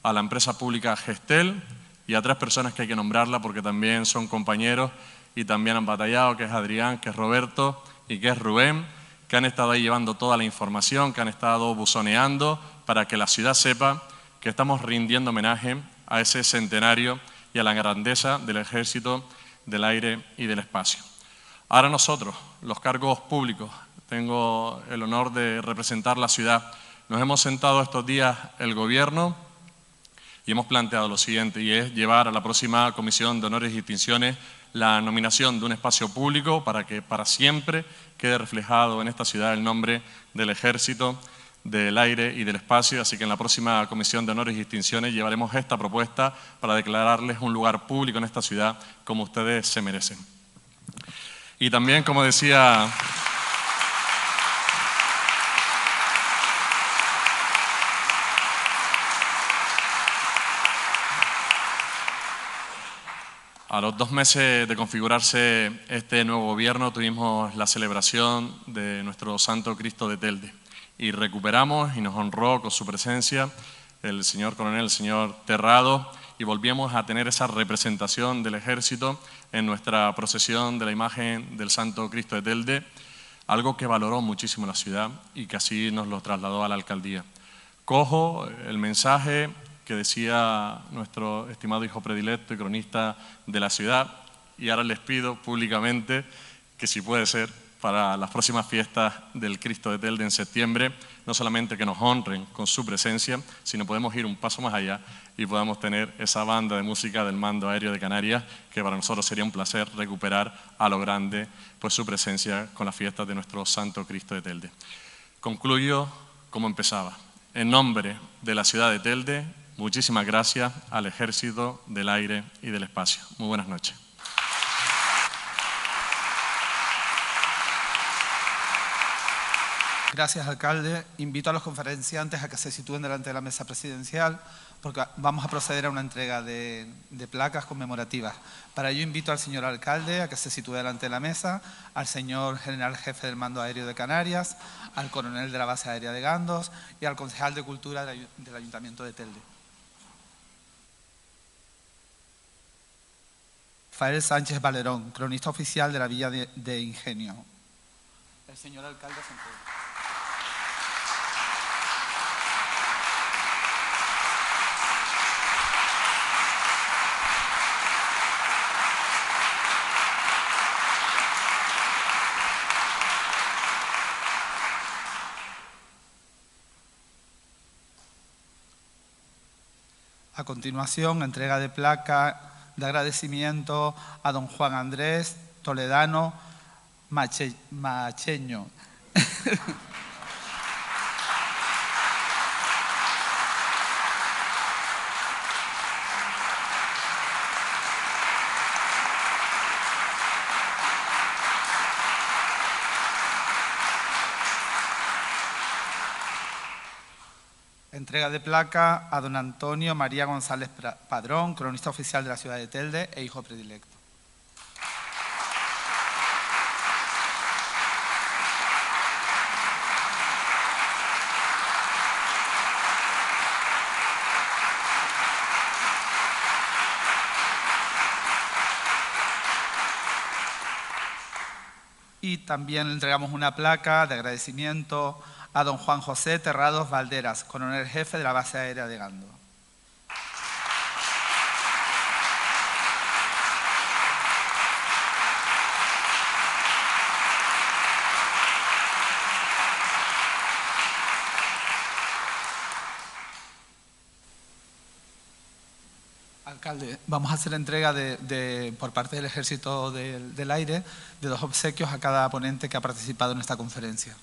a la empresa pública Gestel y a 3 personas que hay que nombrarla porque también son compañeros y también han batallado, que es Adrián, que es Roberto y que es Rubén, que han estado ahí llevando toda la información, que han estado buzoneando para que la ciudad sepa que estamos rindiendo homenaje a ese centenario y a la grandeza del Ejército del Aire y del Espacio. Ahora nosotros, los cargos públicos, tengo el honor de representar la ciudad. Nos hemos sentado estos días el gobierno y hemos planteado lo siguiente, y es llevar a la próxima Comisión de Honores y Distinciones la nominación de un espacio público para que para siempre quede reflejado en esta ciudad el nombre del Ejército del Aire y del Espacio. Así que en la próxima Comisión de Honores y Distinciones llevaremos esta propuesta para declararles un lugar público en esta ciudad como ustedes se merecen. Y también, como decía a los 2 meses de configurarse este nuevo gobierno, tuvimos la celebración de nuestro Santo Cristo de Telde y recuperamos y nos honró con su presencia el señor coronel, el señor Terrado, y volvíamos a tener esa representación del Ejército en nuestra procesión de la imagen del Santo Cristo de Telde, algo que valoró muchísimo la ciudad y que así nos lo trasladó a la alcaldía. Cojo el mensaje que decía nuestro estimado hijo predilecto y cronista de la ciudad, y ahora les pido públicamente que si puede ser, para las próximas fiestas del Cristo de Telde en septiembre, no solamente que nos honren con su presencia, sino podemos ir un paso más allá y podamos tener esa banda de música del Mando Aéreo de Canarias, que para nosotros sería un placer recuperar a lo grande pues, su presencia con las fiestas de nuestro Santo Cristo de Telde. Concluyo como empezaba. En nombre de la ciudad de Telde, muchísimas gracias al Ejército del Aire y del Espacio. Muy buenas noches. Gracias, alcalde. Invito a los conferenciantes a que se sitúen delante de la mesa presidencial porque vamos a proceder a una entrega de placas conmemorativas. Para ello invito al señor alcalde a que se sitúe delante de la mesa, al señor general jefe del Mando Aéreo de Canarias, al coronel de la base aérea de Gandos y al concejal de Cultura del Ayuntamiento de Telde. Rafael Sánchez Valerón, cronista oficial de la Villa de Ingenio. El señor alcalde se entrega. A continuación, entrega de placa de agradecimiento a don Juan Andrés Toledano Macheño. Entrega de placa a don Antonio María González Padrón, cronista oficial de la ciudad de Telde e hijo predilecto. Y también le entregamos una placa de agradecimiento a don Juan José Terrados Valderas, coronel jefe de la base aérea de Gando. Alcalde, vamos a hacer entrega por parte del Ejército del Aire de 2 obsequios a cada ponente que ha participado en esta conferencia.